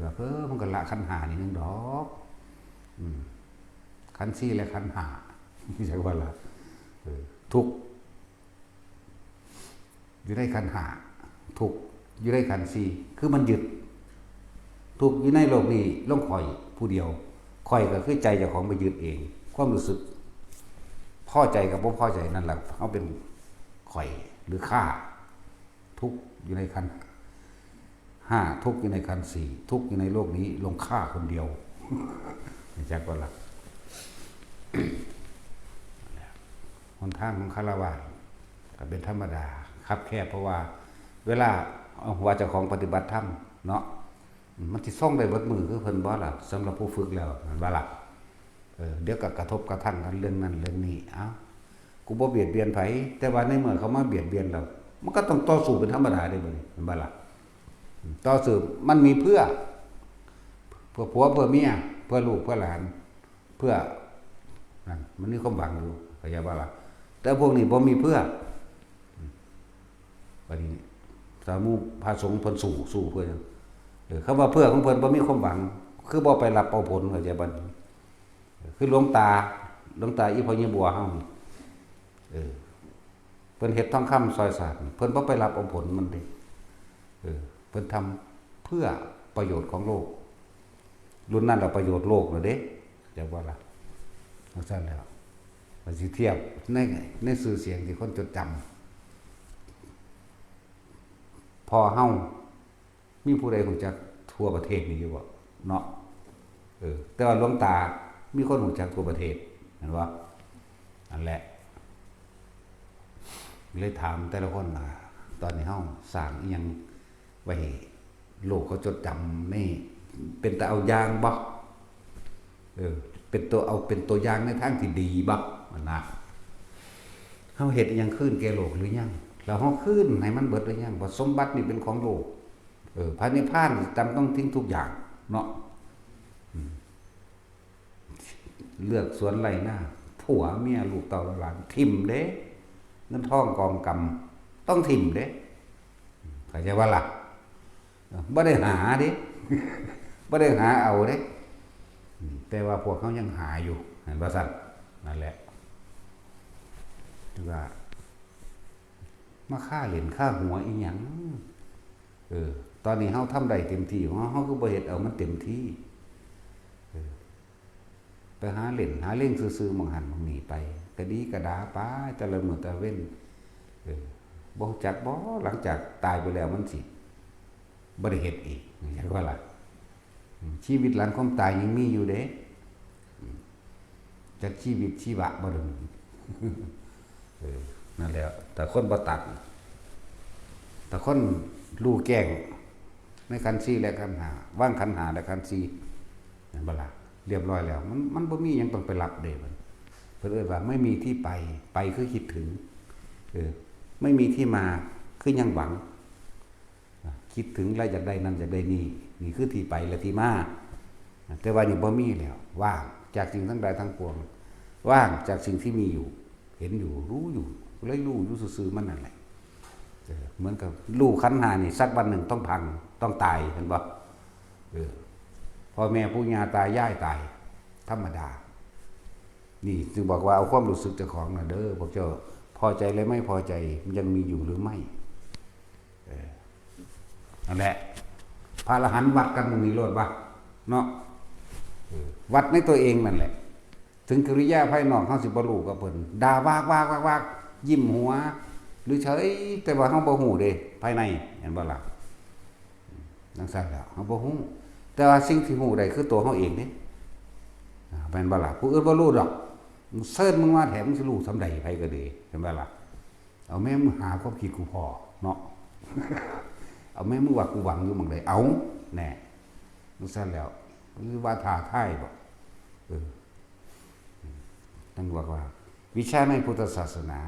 แบบมันก็ละขันธ์5นี่นึงดอกขันธ์4และขันธ์5นี่จักว่าล่ะทุกข์อยู่ในขันธ์5ทุกข์อยู่ในขันธ์4คือมันยึดทุกข์อยู่ในโลกนี้ลงข่อยผู้เดียวข่อยก็คือใจเจ้าของไปยึดเองความรู้สึกพอใจกับบ่พอใจนั่นแหละเอาเป็นข่อยหรือข้าทุกข์อยู่ในขันธ์5ทุกข์อยู่ในขันธ์4ทุกข์อยู่ในโลกนี้ลงข้าคนเดียวนี่จักว่าล่ะหนทางของคฤหัสถ์ก็เป็นธรรมดาคับแคบเพราะว่าเวลาว่าเจ้าของปฏิบัติธรรมเนาะมันสิส่งได้เบิดมือคือเพิ่นบ่ล่ะสำหรับผู้ฝึกแล้วนั่นว่าล่ะเดี๋ยวก็กระทบกระทั่งกันเรื่องนั้นเรื่องนี้เอ้ากูบ่เบียดเบียนไผแต่ว่าในเมื่อเขามาเบียดเบียนเรามันก็ต้องต่อสู้เป็นธรรมดาได้บ่นี่เห็นบ่ล่ะต่อสู้มันมีเพื่อผัวเพื่อเมียเพื่อลูกเพื่อหลานเพื่อนั่นมันมีความหวังอยู่เข้าใจบ่ล่ะแต่พวกนี้บ่มีเพื่อบัดนี้สามูพระสงฆ์เพิ่นสู้เพื่อคำว่าเพื่อของเพิ่นบ่มีความหวังคือบ่ไปรับเอาผลเข้าใจบ่คือหลวงตาอีพ่อยี่บัวเฮาเพิ่นเฮ็ดทองคำซอยศาสตร์เพิ่นบ่ไปรับเอาผลมันเด้เพิ่นทำเพื่อประโยชน์ของโลกรุ่นนั้นเราประโยชน์โลกน่ะเด้จักว่าล่ะจังซั่นแล้วมันสิเทียบในชื่อเสียงที่คนจดจำพอเฮามีผู้ใดรู้จักทั่วประเทศนี่อยู่บ่เนาะแต่ว่าหลวงตามีคนรู้จักทั่วประเทศเห็นบ่นั่นแหละเลยถามแต่ละคนว่าตอนนี้เฮาสร้างอีหยังไว้ให้โลกเขาจดจำนี่เป็นตาเอาอย่างบ่เป็นตัวอย่างในทางที่ดีบ่นะเฮาเฮ็ดอีหยังคืนแก่โลกหรือยังแล้วเฮาคืนให้มันเบิดหรือยังว่าสมบัตินี่เป็นของโลกพระนิพพานจำต้องทิ้งทุกอย่างเนาะเลือกสวนไร่หน้าผัวเมียลูกเต้าหลานทิ่มเด้เงินทองกองกำต้องทิ่มเด้เข้าใจว่าล่ะบ่ได้หาเด้ บ่ได้หาเอาเด้แต่ว่าพวกเขายังหาอยู่เห็นบ่ซั่นนั่นแหละว่ามาฆ่าเหรียญฆ่าหัวอีหยังตอนนี้เฮาทำได้เต็มที่ของเฮาคือบ่เฮ็ดเอามันเต็มที่ไปหาเล่นหาเล่นซื่อๆหม่องหันหม่องนี้ไปก็ดีก็ดาไปแต่ละมื้อแต่ละเว้นบ่จักบ่หลังจากตายไปแล้วมันสิบ่ได้เฮ็ดอีกจังว่าล่ะชีวิตหลังความตายยังมีอยู่เด้จักชีวิตชีวะบ่ดอก นั่นแหละแต่คนบ่ตัดแต่คนรู้แก้งในขันธ์4และขันธ์5ว่างขันธ์5และขันธ์4นั่นบ่ล่ะเรียบร้อยแล้วมันบ่มีหยังต้องไปรับเด้เพิ่นเอิ้นว่าไม่มีที่ไปคือคิดถึงไม่มีที่มาคือยังหวังคิดถึงแล้วอยากได้นั่นอยากได้นี่คือที่ไปและที่มาแต่ว่านี่บ่มีแล้วว่างจากสิ่งทั้งหลายทั้งปวงว่างจากสิ่งที่มีอยู่เห็นอยู่รู้อยู่เลยรู้อยู่ซื่อๆมันนั่นแหละเหมือนกับรู้ขันธ์5นี่สักวันหนึ่งต้องพังต้องตายเห็นบ่พ่อแม่ปู่ย่าตายายตายธรรมดานี่จึงบอกว่าเอาความรู้สึกเจ้าของน่ะเด้อพวกเจ้าพอใจหรือไม่พอใจมันยังมีอยู่หรือไม่นั่นแหละพระอรหันต์วัดกันมึงมีโลดบ่เนาะวัดในตัวเองนั่นแหละถึงกิริยาภายนอกเฮาสิบ่รู้กับเพิ่นด่าวากยิ้มหัวหรือเฉยแต่ว่าเฮาบ่ฮู้เด้ภายในเห็นบ่ล่ะจังซั่นแล้วเฮาบ่ฮู้แต่ว่าสิ่งที่ฮู้ได้คือตัวเฮาเองเด้แม่นบ่ล่ะผู้อื่นบ่รู้ดอกมึงเซิร์ชมึงว่าแถมมึงสิรู้สำใดไผก็ดีเห็นบ่ล่ะเอาแม่มึงหาความคิดกูพอเนาะ เอาแม่มึงว่ากูหวังอยู่หม่องใดเอาแน่จังซั่นแล้วหรือว่าท้าทายบ่ท่านบอกว่าวิชาในพุทธศาสนา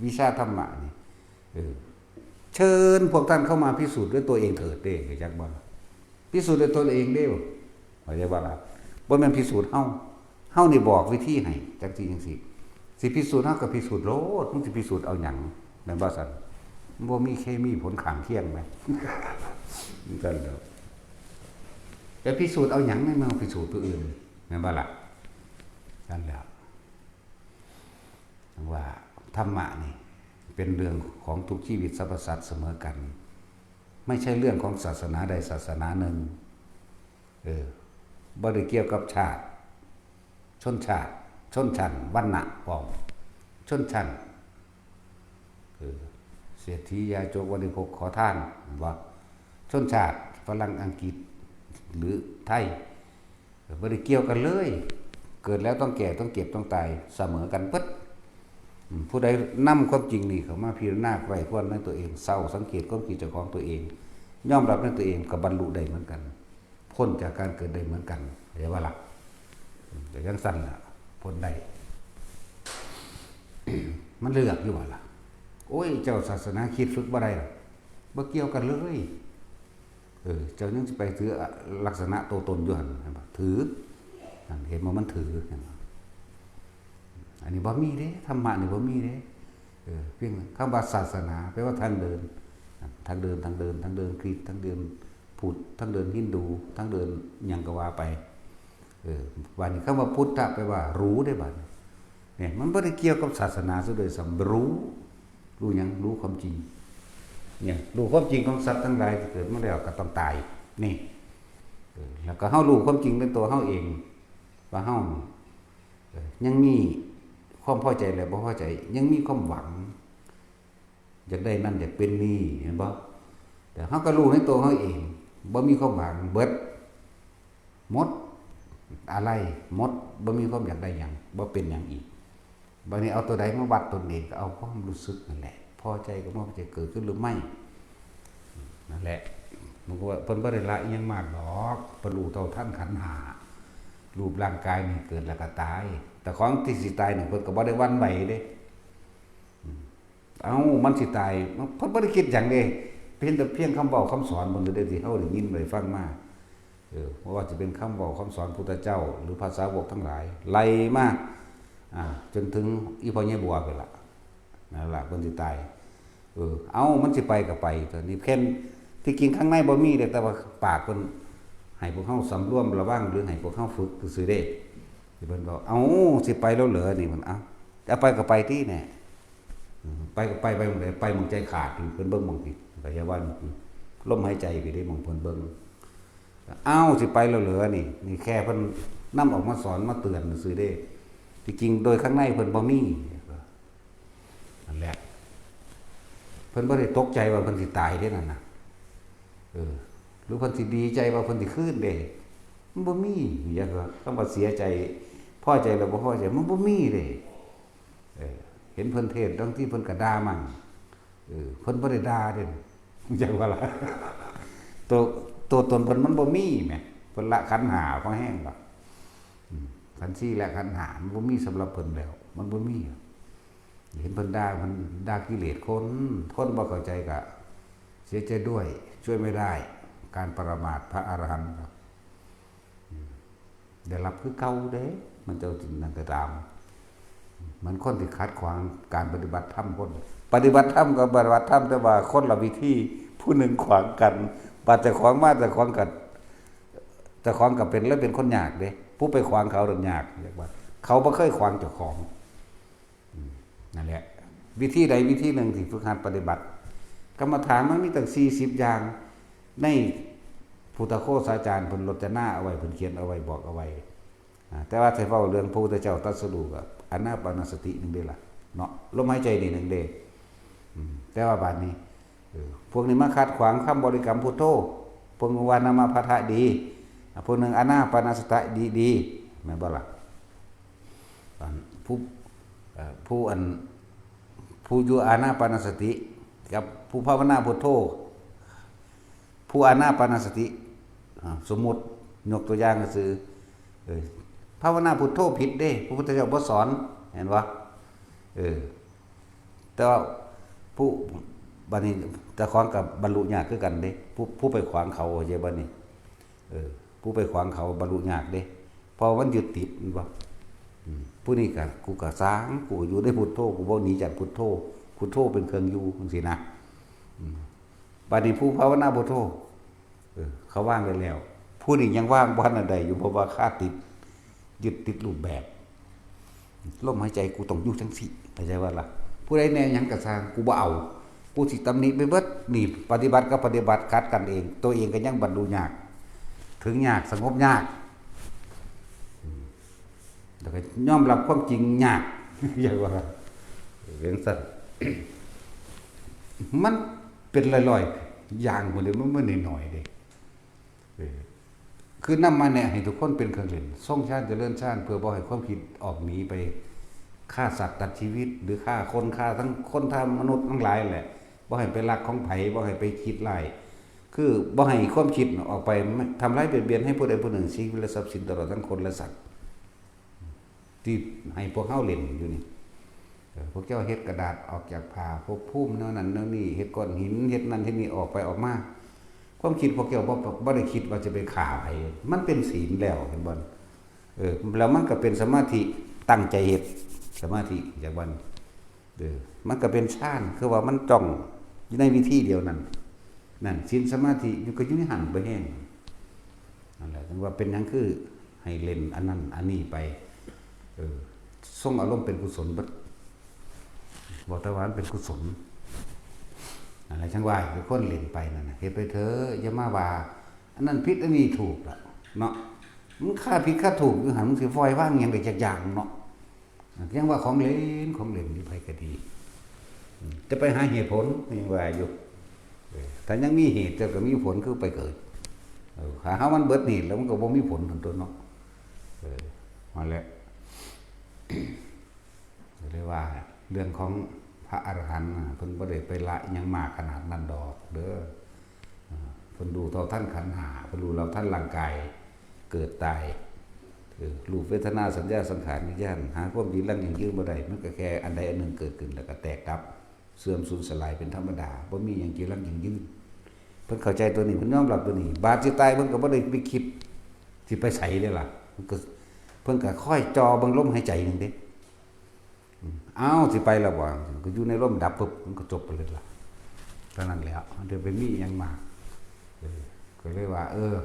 วิชาธรรมะนี่เชิญพวกท่านเข้ามาพิสูจน์ด้วยตัวเองเถิดเด้จักบ่พิสูจน์ด้วยตัวเองเด้เข้าใจบ่ล่ะบ่แม่นพิสูจน์เฮานี่บอกวิธีให้จังซี่จังซี่สิพิสูจน์เฮาก็พิสูจน์โลดมึงสิพิสูจน์เอาหยังแม่นบ่ซั่นบ่มีเคมีผลข้างเคียงแม่นี่กันแล้วแต่พิสูจน์เอาหยังไม่มาพิสูจน์ตัวอื่นแม่นบ่ล่ะนั่นแหละว่าธรรมะนี่เป็นเรื่องของทุกชีวิตสรรพสัตว์เสมอกันไม่ใช่เรื่องของศาสนาใดศาสนาหนึ่งบ่ได้เกี่ยวกับชาติชนชั้นวรรณะป้องชนชั้นเศรษฐียาจกบริโภคขอทานว่าชนชาติฝรั่งอังกฤษหรือไทยบ่ได้เกี่ยวกันเลยเกิดแล้วต้องแก่ต้องเก็บต้องตายเสมอกันปึ๊ดผู้ใดนำความจริงนี่เข้ามาพิจารณาไว้ควรในตัวเองเศร้าสังเกตความคิดเจ้าของตัวเองยอมรับในตัวเองกับบรรลุได้เหมือนกันพ้นจากการเกิดได้เหมือนกันเรียกว่าหลักแต่ยังสั้นน่ะพ้นได้ มันเลือกอยู่ว่าล่ะโอ้ยเจ้าศาสนาคิดฝึกบ่ได้หรอกบ่เกี่ยวกันเลยเจ้ายังสิไปถือลักษณะตัวตนอยู่หั่นถือเห็นว่ามันถืออันนี้บ่มีเด้ธรรมะนี่บ่มีเด้เพียงคำว่าศาสนาแปลว่าทางเดินคริสต์ทางเดินพุทธทางเดินฮินดูทางเดินหยังก็ว่าไปวันนี้คำว่าพุทธะแปลว่ารู้ได้บัดเนี่ยมันบ่ได้เกี่ยวกับศาสนาซะโดยสำรู้หยังรู้ความจริงเนี่ยรู้ความจริงของสัตว์ทั้งหลายที่เกิดมาแล้วก็ต้องตายนี่แล้วก็เฮารู้ความจริงในตัวเฮาเองว่าเฮายังมีความพอใจและบ่พอใจยังมีความหวังอยากได้นั่นอยากเป็นนี่เห็นบ่แต่เฮาก็รู้ในตัวเฮาเองบ่มีความหวังเบิดหมดอะไรหมดบ่มีความอยากได้หยังบ่เป็นหยังอีกบัดนี้เอาตัวใดมาวัดตนเองก็เอาความรู้สึกนั่นแหละพอใจกับบ่พอใจเกิดขึ้นหรือไม่นั่นแหละมันก็ว่าเพิ่นบ่ได้ละอิหยังมากดอกเพิ่นรู้เท่าทันขันธ์5รูปร่างกายนี่เกิดแล้วก็ตายแต่ของที่สิตายนี่เพิ่นก็บ่ได้หวั่นไหวเด้มันสิตายเพิ่นบ่ได้คิดหยังเด้เป็นแต่เพียงคำเว้าคำสอนบนได้ที่เฮาได้ยินได้ฟังมาเพราะว่าจะเป็นคำเว้าคำสอนพุทธเจ้าหรือภาษาวกทั้งหลายไล่มาจนถึงอีพ่อใหญ่บัวไปล่ะนั่นล่ะเพิ่นสิตายมันสิไปก็ไปตัวนี้เพิ่นที่จริงข้างในบ่มีเด้แต่ว่าปากเพิ่นให้พวกเฮาสำรวมระวังหรือให้พวกเฮาฝึกซื่อๆเด้ที่เพิ่นบอกสิไปแล้วเหรอนี่มันจะไปก็ไปที่แน่ไปก็ไปหม้องใดไปหม้องใจขาดเพิ่นเบิ่งหม้องผิดก็อย่าว่าลมหายใจไปได้หม้องเพิ่นเบิ่งสิไปแล้วเหรอนี่แค่เพิ่นนำออกมาสอนมาเตือนซื่อๆเด้ที่จริงโดยข้างในเพิ่นบ่มีนั่นแหละเพิ่นบ่ได้ตกใจว่าเพิ่นสิตายเด้นั่นน่ะหรือเพิ่นสิดีใจว่าเพิ่นสิคืนเด้มันบ่มีอย่างว่าคำว่าเสียใจพอใจแล้วบ่พอใจมันบ่มีเด้ เห็นเพิ่นเทศน์บางที่เพิ่นก็ด่ามั่งเพิ่นบ่ได้ด่าเด้จังว่าล่ะตัวตนเพิ่นมันบ่มีแหมเพิ่นละขันธ์ห้าพอแห้งดอกขันธ์สี่และขันธ์ห้ามันบ่มีสำหรับเพิ่นแล้วมันบ่มีเห็นเพิ่นด่ามันด่ากิเลสคนบ่เข้าใจก็เสียใจด้วยช่วยไม่ได้การประมาทพระอรหันต์ได้รับคือเก่าเด้มันเจ้าจริงนั่นก็ตามมันคนที่ขัดขวางการปฏิบัติธรรมคนปฏิบัติธรรมกับปฏิบัติธรรมแต่ว่าคนละวิธีผู้หนึ่งขวางกันบาดแต่ขวางมาแต่ขวางกันแต่ขวางกับเป็นแล้วเป็นคนยากเด้ผู้ไปขวางเขาเรื่องยากเรียกว่าเขาบ่เคยขวางเจ้าของนั่นแหละวิธีใดวิธีหนึ่งที่ฝึกหัดปฏิบัติกรรมฐานมันมีตั้ง40อย่างในพุทธโฆษาจารย์เพิ่นรจนาเอาไว้เพิ่นเขียนเอาไว้บอกเอาไว้แต่ว่าถ้าเว้าเรื่องพระพุทธเจ้าตรัสรู้ก็อานาปานสตินึงเด้ล่ะเนาะลมหายใจนี่นึงเด้แต่ว่าบัดนี้พวกนี้มาขัดขวางคำบริกรรมพุทโธพวกวานามาพะทะดีพวกนึงอานาปานสติดีแม่นบ่ล่ะผู้อยู่อานาปานสติกับผู้ภาวนาพุทโธผู้อานาปานสติสมมุติยกตัวอย่างก็คือภาวนาพุทโธผิดเด้พระพุทธเจ้าบ่สอนเห็นบ่แต่ว่าผู้บัดนี้แต่ขวางกับบรรลุยากคือกันเด้ผู้ไปขวางเขาเยบัดนี้ผู้ไปขวางเขาบรรลุยากเด้เพราะมันยึดติดบ่ผู้นี้ก็กูก็สร้างกูอยู่ในพุทโธกูบ่หนีจากพุทโธเป็นเครื่องอยู่จังซี่นะบัดนี้ผู้ภาวนาพุทโธเขาว่างได้แล้วผู้นี้ยังว่างบ่ทันใดอยู่เพราะว่าคาติดยึดติดรูปแบบลมหายใจกูต้องอยู่จังซี่เข้าใจว่าล่ะผู้ใดแน่หยังก็สร้างกูบ่เอากูสิตำหนิไปเบิดนี่ปฏิบัติกับปฏิบัติขัดกันเองตัวเองก็ยังบรรลุยากถึงยากสงบยากแล้วก็ยอมรับความจริงยากอย่างว่าเรื่องสั้น มันเป็นลอยๆอย่างหมดเลยมันหน่อยๆเด้คือนำมาเนี่ยให้ทุกคนเป็นเครื่องเล่นส่งชาติเจริญชาติเพื่อบ่ให้ความคิดออกหนีไปฆ่าสัตว์ตัดชีวิตหรือฆ่าคนฆ่าทั้งคนฆ่ามนุษย์ทั้งหลายแหละบ่ให้ไปลักของไผบ่ให้ไปคิดร้ายคือบ่ให้ความคิดออกไปทำร้ายเบียดเบียนให้ผู้ใดผู้หนึ่งชีวิตและทรัพย์สินตลอดทั้งคนและสัตว์ที่ให้พวกเฮาเล่นอยู่นี่พวกเจ้าเฮ็ดกระดาษออกจากผ้าพวกพุ่มแนวนั้นแนวนี้เฮ็ดก้อนหินเฮ็ดนั่นเฮ็ดนี่ออกไปออกมาความคิดพวกเจ้าบ่ได้คิดว่าจะไปฆ่าไผมันเป็นศีลแล้วเห็นบ่แล้วมันก็เป็นสมาธิตั้งใจเฮ็ดสมาธิจากวันมันก็เป็นฌานคือว่ามันจ้องอยู่ในวิธีเดียวนั้นศีลสมาธิอยู่ก็อยู่ในหันไปแห้งนั่นแหละถึงว่าเป็นหยังคือให้เล่นอันนั้นอันนี้ไปส่งอารมณ์เป็นกุศลบอกแต่ว่ามันเป็นกุศลอะไรจังว่าคือคนเล่นไปนั่นน่ะเฮ็ดไปเถอะอย่ามาว่าอันนั้นผิดอันนี้ถูกล่ะเนาะมึงค่าผิดค่าถูกอยู่หันมึงสิฟอยว่างหยังได้จักอย่างเนาะยังว่าของเล่นนี่ไผก็ดีจะไปหาเหตุผลยังว่าอยู่ถ้ายังมีเหตุจะก็มีผลคือไปเกิดหาเฮามันเบิดเหตุแล้วมันก็บ่มีผลทั้งตัวเนาะมาแล้วเรียกว่าเรื่องของพระอรหันต์เพิ่นบ่ได้ไปละอิหยังมากขนาดนั้นดอกเด้อเพิ่นดูเท่าท่านขันธ์ห้าเพิ่นรู้เราท่านร่างกายเกิดตายรูปเวทนาสัญญาสังขารวิญญาณหาความดีลั่งอย่างยืนบ่ได้มันก็แค่อันใดอันหนึ่งเกิดขึ้นแล้วก็แตกดับเสื่อมสูญสลายเป็นธรรมดาบ่มีหยังยืนลั่งอย่างยืนเพิ่นเข้าใจตัวนี้เพิ่นยอมรับตัวนี้บาดสิตายเพิ่นก็บ่ได้ไปคิดสิไปไสเด้ล่ะเพิ่นก็ค่อยจอเบิ่งลมหายใจนึงเด้อ้าวสิไปแล้วว่าก็อยู่ในลมดับปุ๊บมันก็จบไปเลยล่ะเท่านั้นแล้วเดี๋ยวไปมีหยังมาก็เลยว่า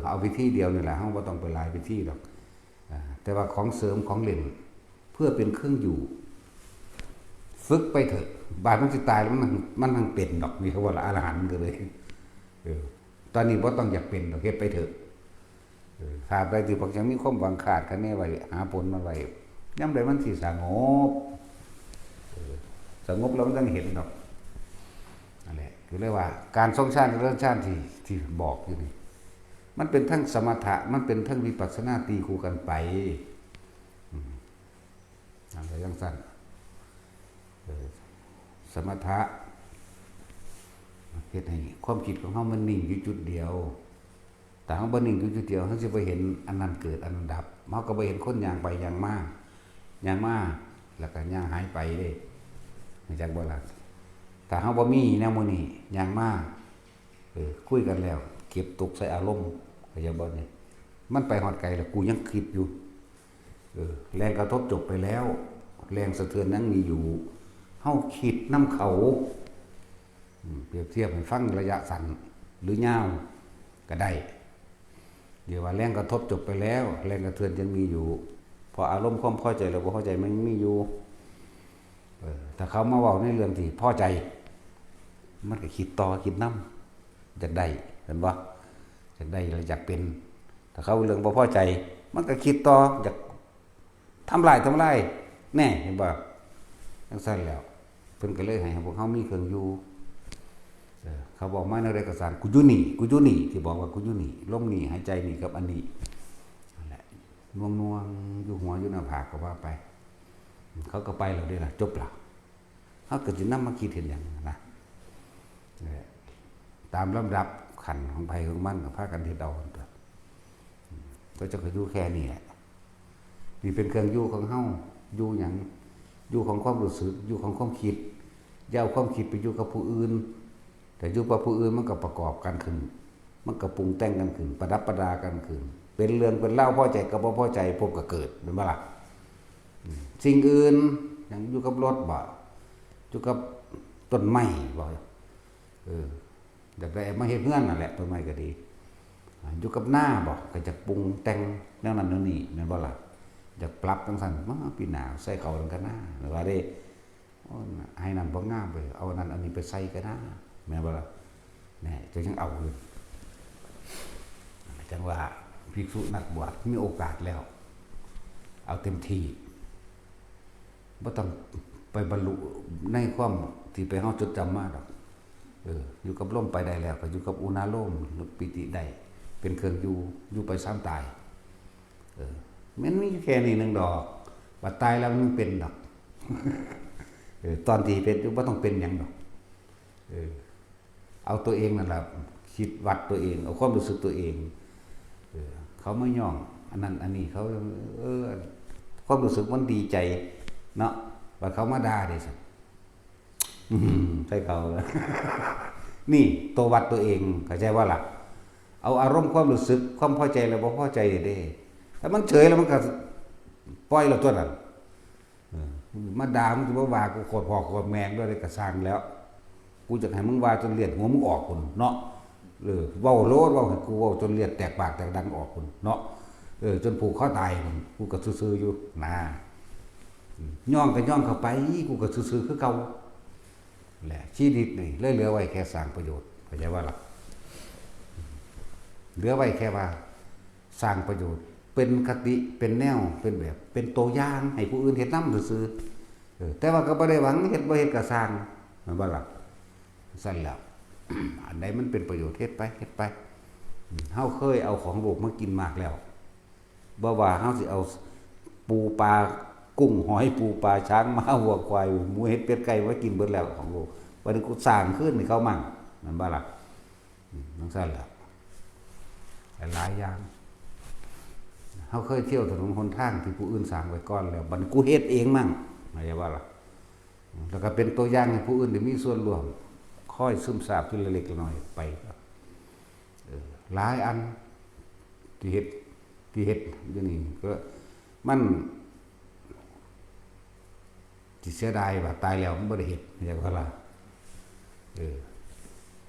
เอาวิธีเดียวนี่แหละเฮาบ่ต้องไปหลายวิธีดอกแต่ว่าของเสริมของเล่นเพื่อเป็นเครื่องอยู่ฝึกไปเถอะบาดมันสิตายแล้วมันทั้งเป็นดอกมีคำว่าอรหันต์ก็เลยตอนนี้บ่ต้องอยากเป็นดอกเฮ็ดไปเถอะถ้าใดที่พวกยังมีความหวังขาดคะแนนไว้หาผลมาไว้ยามใดมันสิสงบแล้วมันต้องเห็นดอกนั่นแหละคือเรียกว่าการทรงฌานเรื่องฌานที่บอกอยู่นี่มันเป็นทั้งสมถะมันเป็นทั้งวิปัสสนาตีคู่กันไปอะไรอย่างสั้น เออสมถะเฮ็ดให้ความคิดของเฮามันนิ่งอยู่จุดเดียวแต่เฮาบ่นิ่งอยู่จุดเดียวเฮาสิบ่เห็นอันนั้นเกิดอันนั้นดับเฮาก็บ่เห็นคนย่างไปย่างมาย่างมาแล้วก็ย่างหายไปเด้รู้จักบ่ล่ะถ้าเฮาบ่มีแนวมื้อนี้ย่างมาคุยกันแล้วเก็บตกใส่อารมณ์เข้าใจบ่นี่มันไปฮอดไกลแล้วกูยังคิดอยู่แรงกระทบจบไปแล้วแรงสะเทือนนั้นมีอยู่เฮาคิดนำเขาเปรียบเทียบให้ฟังระยะสั้นหรือยาวก็ได้เดี๋ยวว่าแรงกระทบจบไปแล้วแรงกระเทือนยังมีอยู่พออารมณ์ความพอใจหรือบ่พอใจมันมีอยู่ถ้าเขามาเว้าในเรื่องที่พอใจมันก็คิดต่อคิดนำอยากได้เห็นบ่อยากได้แล้วอยากเป็นถ้าเขาเรื่องบ่พอใจมันก็คิดต่ออยากทำลายแน่เห็นบ่จังซั่นแล้วเพิ่นก็เลยให้พวกเฮามีเครื่องอยู่เขาบอกมาในเอกสารกูอยู่นี่ที่บอกว่ากูอยู่นี่ลมนี่หายใจนี่กับอันนี้นั่นแหละน่วงๆอยู่หัวอยู่หน้าผากก็ว่าไปเขาก็ไปแล้วเด้ล่ะจบแล้วเฮาก็สินำมาคิดเห็นหยังนะตามลำดับขันของไผของมันก็พากันเฮ็ดเอาก็จะอยู่แค่นี้แหละนี่เป็นเครื่องอยู่ของเฮาอยู่หยังอยู่ของความรู้สึกอยู่ของความคิดอย่าเอาความคิดไปอยู่กับผู้อื่นแต่อยู่กับผู้อื่นมันก็ประกอบกันขึ้นมันก็ปรุงแต่งกันขึ้นประดับประดากันขึ้นเป็นเรื่องเป็นเล่าพอใจกับบ่พอใจพบก็เกิดเป็นบ่ล่ะสิ่งอื่นอย่างอยู่กับรถบ่อยู่กับต้นไม้บ่อยากได้มาเฮ็ดเฮือนนั่นแหละต้นไม้ก็ดีอยู่กับหน้าบ่ก็จะปรุงแต่งแนวนั้นแนวนี้แม่นบ่ล่ะอยากปรับจังซั่นมาปีหน้าใส่เข้ากันหน้าหรือว่าได้ให้นั่นบ่งามไปเอานั่นอันนี้ไปใส่กันหน้าแม่นบ่ล่ะแน่จะยังเอาอยู่จังว่าภิกษุนักบวชมีโอกาสแล้วเอาเต็มที่บ่ต้องไปบรรลุในความที่ไปเฮาจดจำมาดอกอยู่กับลมไปได้แล้วก็อยู่กับอุณาโลมหรือปิติได้เป็นเครื่องอยู่ไปซ้ำตายมันมีแค่นี้นึงดอกว่าตายแล้วมันเป็นดอกตอนที่เป็นบ่ต้องเป็นหยังดอกเอาตัวเองนั่นล่ะคิดวัดตัวเองเอาความรู้สึกตัวเองเขาไม่ย่องอันนั้นอันนี้เขาความรู้สึกมันดีใจเนาะว่าเขามาด่าได้ซั่นใช่เขานี่ตัววัดตัวเองเข้าใจว่าล่ะเอาอารมณ์ความรู้สึกความพอใจแล้วบ่พอใจเด้ถ้ามันเฉยแล้วมันก็ปล่อยแล้วตัวนั้นมาด่ามึงสิบ่ว่ากูโคตรพ่อโคตรแม่งด้วยได้ก็สร้างแล้วกูจะให้มึงว่าจนเลือดหัวมึงออกพุ่นเนาะเว้าโลดเว้าให้กูเว้าจนเลือดแตกปากแตกดังออกพุ่นเนาะจนผูกคอตายพุ่นกูก็ซื่อๆอยู่นะย่องก็ย่องเข้าไปกูก็ซื่อๆคือเก่าแหละชีวิตนี่เหลือไว้แค่สร้างประโยชน์เข้าใจว่าล่ะเหลือไว้แค่ว่าสร้างประโยชน์เป็นคติเป็นแนวเป็นแบบเป็นตัวอย่างให้ผู้อื่นเฮ็ดนำซื่อๆแต่ว่าก็บ่ได้หวังเฮ็ดบ่เฮ็ดก็สร้างมันบ่ล่ะสั่นแล้ว อันใดมันเป็นประโยชน์เฮ็ดไปเฮาเคยเอาของโลกมากินมากแล้วบ่ว่าเฮาสิเอาปูปลากุ้งหอยปูปลาช้างม้าวัวควายหมูเห็ดเป็ดไก่มากินเบิดแล้วของโลกวันนี้กูสร้างขึ้นให้เขามั่งมันบ่ล่ะจังซั่นล่ะหลายอย่างเฮาเคยเที่ยวถนนหนทางที่ผู้อื่นสร้างไว้ก่อนแล้วบัดนี้กูเฮ็ดเองมั่งหมายว่าล่ะแล้วก็เป็นตัวอย่างให้ผู้อื่นได้มีส่วนร่วมค่อยซึมซาบทีละเล็กละน้อยไปหลายอันที่เฮ็ดอยู่นี่ก็มันสิเสียดายว่าตายแล้วมันบ่ได้เฮ็ดหมายว่าล่ะ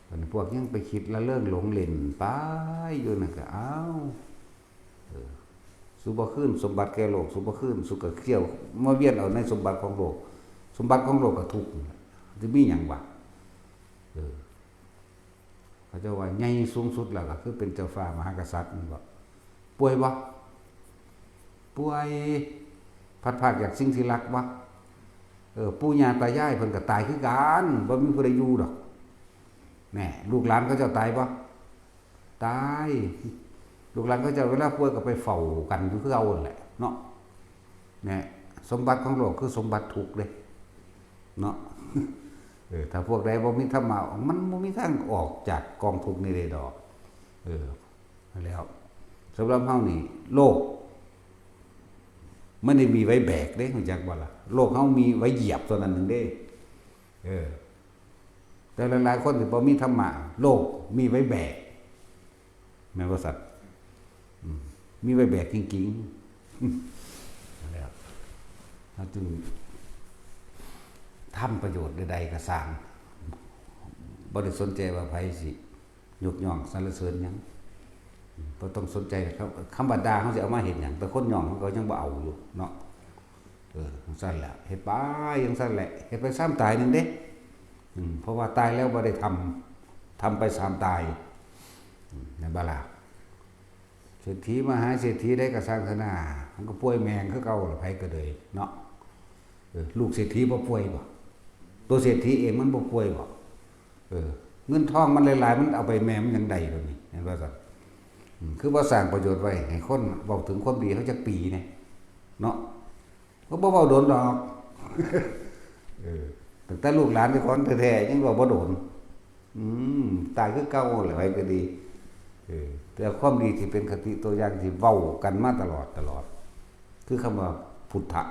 มันพวกยังไปคิดละเรื่องหลงเล่นไปอยู่นั่นก็อ้าวสุบ่คืนสมบัติแก่โลกสุบ่คืนสุก็เกี่ยวมาเวียนเอาในสมบัติของโลกสมบัติของโลกก็ทุกข์สิมีหยังวะเขาเจ้าว่าใหญ่สูงสุดแล้วก็คือเป็นเจ้าฟ้ามหากษัตริย์นี่บ่ป่วยบ่ป่วยพัดภาคจากสิ่งที่รักบ่ปู่ย่าตายายเพิ่นก็ตายคือกันบ่มีผู้ใดอยู่ดอกแน่ลูกหลานเขาเจ้าตายบ่ตายลูกหลานเขาเจ้าเวลาป่วยก็ไปเฝ้ากันอยู่คือเอานั่นแหละเนาะแน่สมบัติของโลกคือสมบัติทุกข์เด้ เนาะถ้าพวกใดบ่มีธรรมะมันบ่มีทางออกจากกองทุกข์นี้ได้ดอกแล้วสำหรับเฮานี่โลกมันได้มีไว้แบกเด้รู้จักบ่ล่ะโลกเฮามีไว้เหยียบตัวนั้นนึงเด้แต่หลายๆคนที่บ่มีธรรมะโลกมีไว้แบกแม่นบ่สัตว์มีไว้แบกจริงๆแล้วเราจึงทำประโยชน์ใดๆก็สร้างบ่ได้สนใจว่าไผสิยกย่องสรรเสริญหยังบ่ต้องสนใจครับคำว่าด่าเฮาสิเอามาเฮ็ดหยังแต่คนย่องเขายังบ่เอาอยู่เนาะจังซั่นแหละเฮ็ดไปจังซั่นแหละเฮ็ดไปซ้ำตายนึงเด้เพราะว่าตายแล้วบ่ได้ทำไปซ้ำตายนั่นบ่ล่ะเศรษฐีมหาเศรษฐีได้ก็สร้างธนามันก็ป่วยแมงคือเก่าล่ะไผก็เลยเนาะลูกเศรษฐีบ่ป่วยบ่ตัวเศรษฐีเองมันบ่ป่วยบ่เงินทองมันหลายๆมันเอาไปแม่มันยังได้ตัวนี้เห็นบ่ครับคือว่าสร้างประโยชน์ไว้ให้คนเว้าถึงความดีเขาจักปีเนี่ยเนาะก็บ่เว้าโดนดอกตั้งแต่ลูกหลานเป็นคนแท้ๆยังเว้าบ่โดนตายคือเก่าแหละไปก็ดีแต่ความดีที่เป็นคติตัวอย่างที่เว้ากันมาตลอดคือคำว่าพุทธะ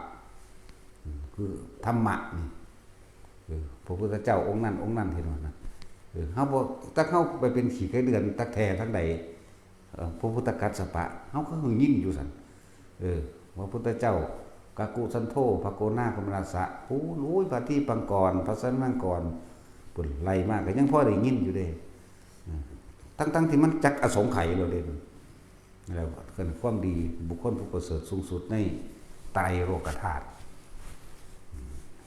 คือธรรมะนี่พระพุทธเจ้าองค์นั้นเห็นว่านะเฮาบ่ตักเฮาไปเป็นขี้ไก่เดือนตักแท้ทั้งใดพระพุทธกัสสปะเฮาก็คือยินอยู่ซั่นพระพุทธเจ้ากากุสันโธภโกนาคมราสะผู้รู้พระที่ปังกรพระสันมังกรปุ่นไล่มากก็ยังพอได้ยินอยู่เด้ทั้งที่มันจักอสงไขยแล้วเด้แล้วเกิดความดีบุคคลผู้ประเสริฐสูงสุดในไตรโลกธาตุ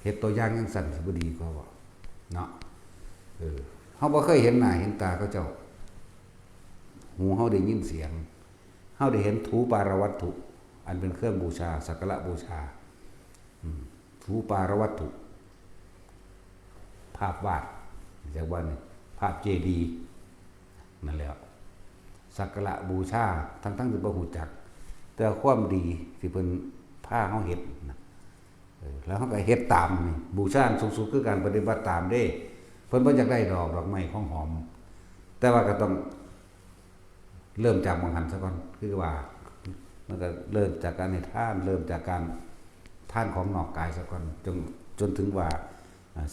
เฮ็ดตัวอย่างจังซั่นสิบ่ดีกว่าบ่เนาะเฮาบ่เคยเห็นหน้าเห็นตาเขาเจ้าหูเฮาได้ยินเสียงเฮาได้เห็นถูปารวัตถุอันเป็นเครื่องบูชาสักการะบูชาถูปารวัตถุภาพวาดจากว่านี่ภาพเจดีย์นั่นแหละสักการะบูชาทั้งที่บ่ฮู้จักแต่ความดีที่เพิ่นพาเฮาเฮ็ดนะแล้วเฮาก็เฮ็ดตามนี่บูชาสูงสุดคือการปฏิบัติตามเด้เพิ่นบ่อยากได้ดอกไม้ของหอมแต่ว่าก็ต้องเริ่มจากบางหันซะก่อนคือว่ามันก็เริ่มจากการให้ทานเริ่มจากการทานของนอกกายซะก่อนจนถึงว่า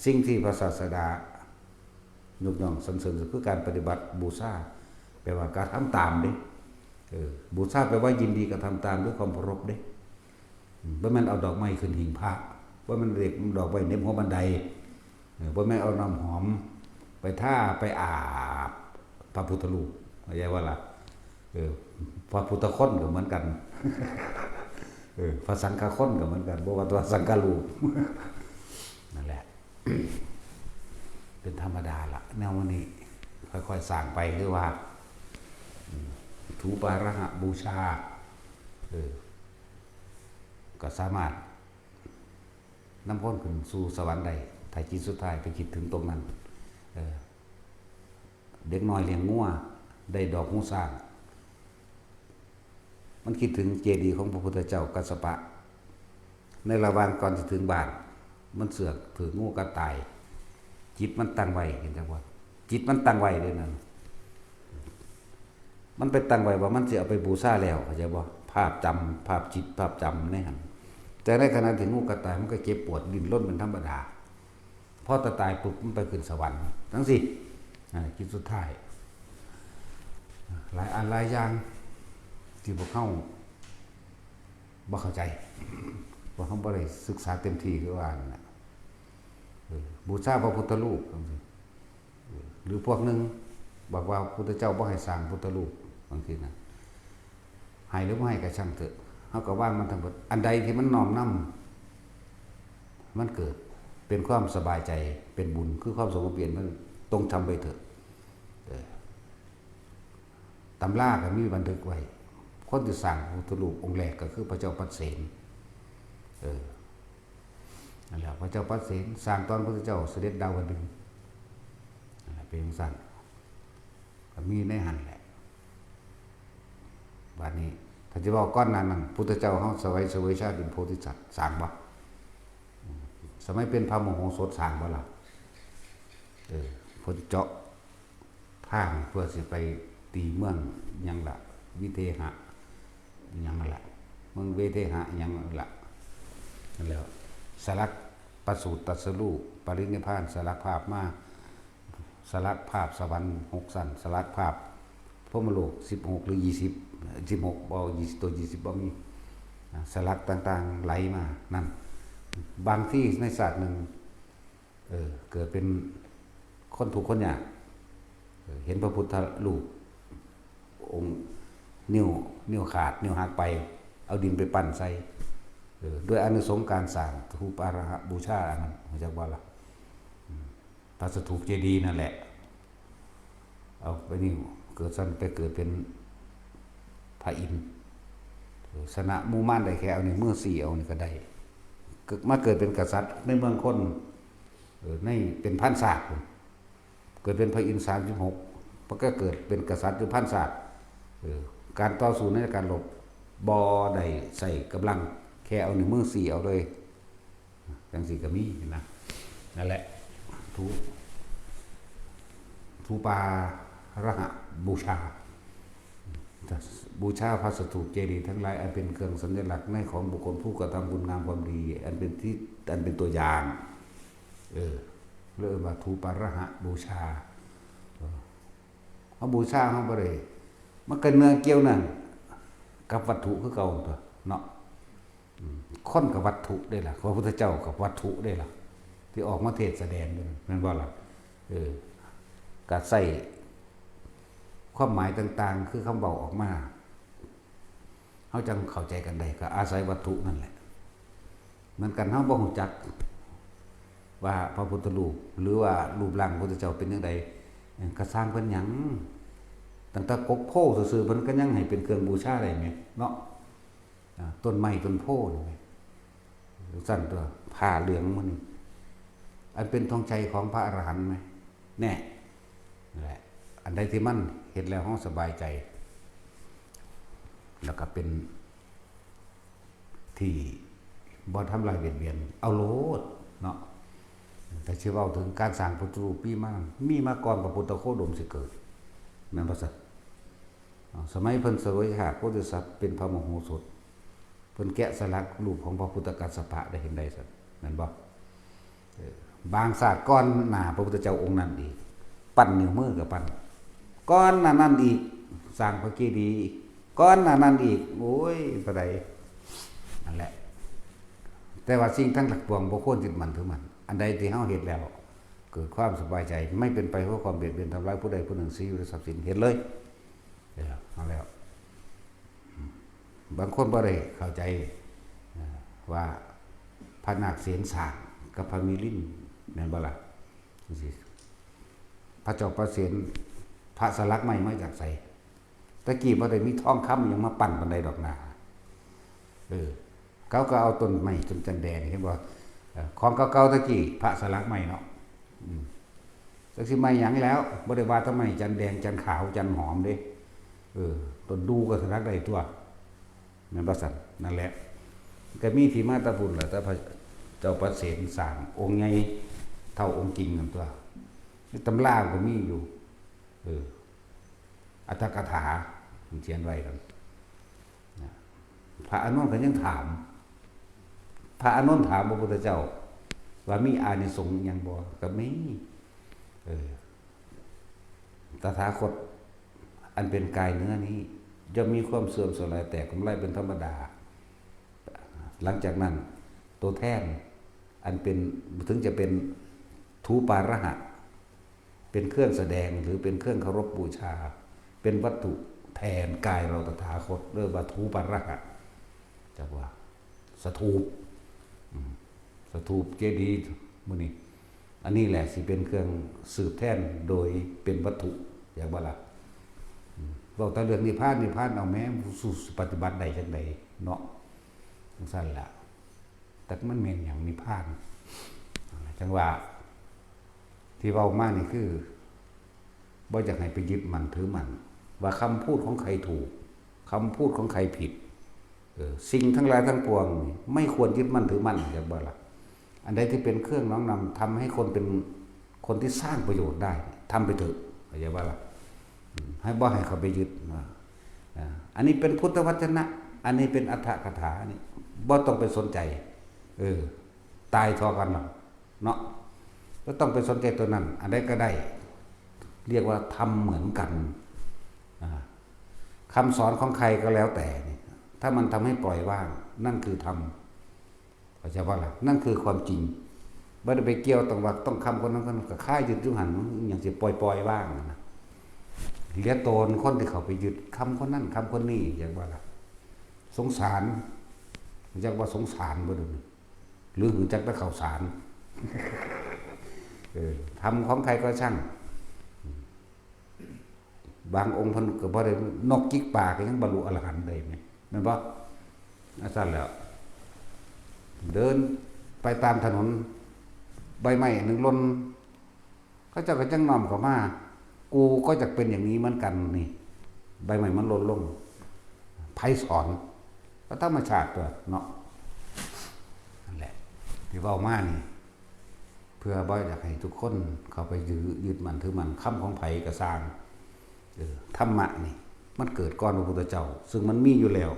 สิ่งที่พระศาสดายกย่องสรรเสริญคือการปฏิบัติบูชาแปลว่าการทำตามเด้บูชาแปลว่ายินดีกระทำตามด้วยความเคารพเด้บ่แม่นเอาดอกไม้ขึ้นหิ้งพระบ่แม่นเด็กดอกไว้เน็บหัวบันไดบ่แม่นเอาน้ำหอมไปท่าไปอาบพระพุทธรูปเข้าใจว่าล่ะพระพุทธคนก็เหมือนกันพระสังฆคนก็เหมือนกันบ่ว่าตัวสังฆรูปนั่นแหละเป็นธรรมดาล่ะแนวนี้ค่อยๆสร้างไปคือว่าถูปาระหะบูชาก็สามารถนำพ้นขึ้นสู่สวรรค์ได้ถ้าจิตสุดท้ายไปคิดถึงตรงนั้นเด็กน้อยเลี้ยงงัวได้ดอกหูสร้างมันคิดถึงเจดีย์ของพระพุทธเจ้ากัสสปะในระหว่างก่อนจะถึงบ้านมันเสือกถืองูกระต่ายจิตมันตั้งไว้เห็นจังว่าจิตมันตั้งไว้ด้วยนั่นมันไปตั้งไว้ว่ามันจะเอาไปบูชาแล้วเข้าใจบ่ภาพจำภาพจิตภาพจำในหันแต่ในขณะที่งูกระต่ายมันก็เจ็บปวดดิ้นรนเป็นธรรมดาพอตายปุ๊บมันไปขึ้นสวรรค์ทั้งสิคิดสุดท้ายหลายอันหลายอย่างที่พวกเขาบ่เข้าใจพวกเขาบ่ได้ศึกษาเต็มที่คือว่านั่นแหละบูชาพระพุทธรูปหรือพวกนึงบอกว่าพระพุทธเจ้าบ่ให้สร้างพุทธรูปบางทีนะให้หรือบ่ให้ก็ช่างเถอะเฮาก็ว่างมันทั้งหมดอันใดที่มันน้อมนำมันเกิดเป็นความสบายใจเป็นบุญคือความสงบเย็นมันต้องทำไปเถอะตำราก็มีบันทึกไว้คนที่สร้างพระพุทธรูปองค์แรกก็คือพระเจ้าปัสเสนนั่นแหละพระเจ้าปัสเสนสร้างตอนพระพุทธเจ้าเสด็จดาวดึงส์เป็นสั้นก็มีในหันแหละบัดนี้ถ้าจะบอกก้อนนั้นพุทธเจ้าเฮาสวยชาติเป็นโพธิสัตว์สร้างบ่ สมัยเป็นพระมโหสถสร้างบ่ล่ะเพิ่นเจาะทางเพื่อสิไปตีเมืองหยังล่ะวิเทหะหยังนั่นล่ะเมืองเวเทหะหยังนั่นล่ะนั่นแล้วสลักประสูติตรัสรู้ปรินิพพานสลักภาพมาสลักภาพสวรรค์6สั้นสลักภาพพรหมโลก16หรือ20 16บ่20ตัว20บ่มีสลักต่างๆไหลมานั่นบางที่ในศาสตร์หนึ่งเกิดเป็นคนถูกคนยากเห็นพระพุทธรูปองค์นิ้วขาดนิ้วหักไปเอาดินไปปั้นใส่ด้วยอานิสงส์การสร้างรูปอารหะบูชาอันนั้นมาจากว่าล่ะพระสถูปเจดีย์นั่นแหละเอาไปนี่เกิดสั้นไปเกิดเป็นพระอินทร์สนะมูม่านได้แค่เอานี่มือ4เอานี่ก็ได้มาเกิดเป็นกษัตริย์ในเมืองคนในเป็นพันศาสตร์เกิดเป็นพระอินทร์36มันก็เกิดเป็นกษัตริย์อยู่พันศาสตร์การต่อสู้ในการรบบ่ได้ใส่กำลังแค่เอานี่มือ4เอาเลยจังสิก็มีนะนั่นแหละทูปาระหะบูชาบูชาพระสถูปเจดีย์ทั้งหลายอันเป็นเครื่องสัญลักษณ์ในของบุคคลผู้กระทำบุญงามความดีอันเป็นตัวอย่างเรียกว่าทูปาระหะบูชาเอาบูชาเขาบ่ได้มันก็เนื้อเกี่ยวนั่นกับวัตถุคือเก่าตัวเนาะคนกับวัตถุได้ล่ะพระพุทธเจ้ากับวัตถุได้ล่ะที่ออกมาเทศแสดงด้วยนั่นบ่ล่ะก็ใส่ความหมายต่างๆคือคำบอกออกมาเขาจังเข้าใจกันได้ก็อาศัยวัตถุนั่นแหละเหมือนกันเขาบ่รู้จักว่าพระพุทธรูปหรือว่ารูปร่างพระพุทธเจ้าเป็นจังไดก็สร้างเพิ่นหยังตั้งแต่กกโพซื่อๆเพิ่นก็ยังให้เป็นเครื่องบูชาได้แม่เนาะต้นไม้ต้นโพนี่สั่นตัวผ้าเหลืองมันนี่อันเป็นธงชัยของพระอรหันต์มั้ยแน่แหละอันใดที่มันเห็นแล้วห้องสบายใจแล้วก็เป็นที่บ่ทำลายเบียดเบียนเอาโลดเนาะแต่ชื่อว่าถึงการสร้างพุทธรูปมีมาก่อนพระพุทธโคดมสิเกิดแม่นบ่ซั่นสมัยเพิ่นเสวยหาโพธิสัตว์เป็นพระมโหสถเพิ่นแกะสลักรูปของพระพุทธกัสสปะได้เห็นได้ซั่นแม่นบ่บางศาสตร์ก่อนหน้าพระพุทธเจ้าองค์นั้นอีกปั้นนิ้วมือก็ปั้นก้อนนั้นอีกสร้างพระเจดีย์ก้อนนั้นอีกโอ้ยบ่ได้นั่นแหละแต่ว่าสิ่งทั้งหลักปวงบ่ควรยึดมั่นถือมั่นอันใดที่เฮาเฮ็ดแล้วเกิดความสบายใจไม่เป็นไปเพื่อความเบียดเบียนทำร้ายผู้ใดผู้หนึ่งสิอยู่ในทรัพย์สินเฮ็ดเลยเอาแล้วบางคนบ่ได้เข้าใจว่าพระนาคเสียนสร้างกับพระมิลินแม่นบ่ล่ะจังซี่พระเจ้าประเสียนพระสลักไม้มาจากไสตะกี้บ่ได้มีทองคำหยังมาปั้นปานใดดอกนาเขาก็เอาต้นไม้ต้นจันแดงเห็นบ่ของเก่าๆตะกี้พระสลักไม้เนาะจักสิไม้หยังแล้วบ่ได้ว่าทำไมจันแดงจันขาวจันหอมเด้ต้นดูก็สลักได้ตัวแม่นบ่ซั่นนั่นแหละก็มีที่มาตะพุ่นล่ะแต่พระเจ้าประเสริฐสร้างองค์ใหญ่เท่าองค์จริงนั่นตัวในตำราก็มีอยู่อัตถกถาเขียนไว้กันพระอานนท์ก็ยังถามพระอานนท์ถามพระพุทธเจ้าว่ามีอานิสงส์หยังบ่ก็มีตถาคตอันเป็นกายเนื้อนี้จะมีความเสื่อมสลายแตกทำลายเป็นธรรมดาหลังจากนั้นตัวแทนอันเป็นถึงจะเป็นทูปาระหะเป็นเครื่องแสดงหรือเป็นเครื่องเคารพบูชาเป็นวัตถุแทนกายเราตถาคตเรียกว่าทูปาระหะจักว่าสถูปเจดีย์มื้อนี้อันนี้แหละสิเป็นเครื่องสืบแทนโดยเป็นวัตถุอย่างว่าล่ะบอกแต่เรื่องนิพพานเอาแม้สู่ปฏิบัติได้จังได๋เนาะจังซั่นล่ะแต่มันแม่นหยังนิพพานจังว่าที่เว้ามานี่คือบ่อยากให้ไปยึดมั่นถือมั่นว่าคำพูดของใครถูกคำพูดของใครผิดสิ่งทั้งหลายทั้งปวงไม่ควรยึดมั่นถือมั่นอย่างบ่ล่ะ อันใดที่เป็นเครื่องน้อมนำทำให้คนเป็นคนที่สร้างประโยชน์ได้ทำไปเถอะเข้าใจว่าล่ะให้บ่ให้เขาไปยึดอันนี้เป็นพุทธวจนะ อันนี้เป็นอัฏฐกถานี่บ่ต้องไปสนใจตายทอกันเนาะก็ต้องไปสนใจตัวนั้น อันใดก็ได้เรียกว่าทำเหมือนกันคำสอนของใครก็แล้วแต่ถ้ามันทำให้ปล่อยว่างนั่นคือธรรมเข้าใจว่าล่ะนั่นคือความจริงไม่ได้ไปเกี่ยวต้องคำคนนั้นก็ค่ายยึดยุหันอย่างจะปล่อยว่างนะเหลือโตนคนที่เขาไปยึดคำคนนั้นคำคนนี้อย่างว่าล่ะสงสารจักว่าสงสารบ่ดูหรือหึงจักตะข่าวสารทำของใครก็ช่างบางองค์พันก็บ่ได้นกจิกปากก็ยังบรรลุอรหันต์ได้ไหมแม่นบ่อาจารย์แล้วเดินไปตามถนนใบไม้หนึ่งล้นก็เจ้าก็จังน้อมเข้ามากูก็จะเป็นอย่างนี้เหมือนกันนี่ใบไม้มันหล่นลงไผสอนก็ธรรมชาติตัวเนาะนั่นแหละที่เว้ามานี่เพื่อบ่อยากให้ทุกคนเข้าไปยึดมั่นถือมั่นคำของไผก็สร้างธรรมะนี่มันเกิดก่อนพระพุทธเจ้าซึ่งมันมีอยู่แล้ว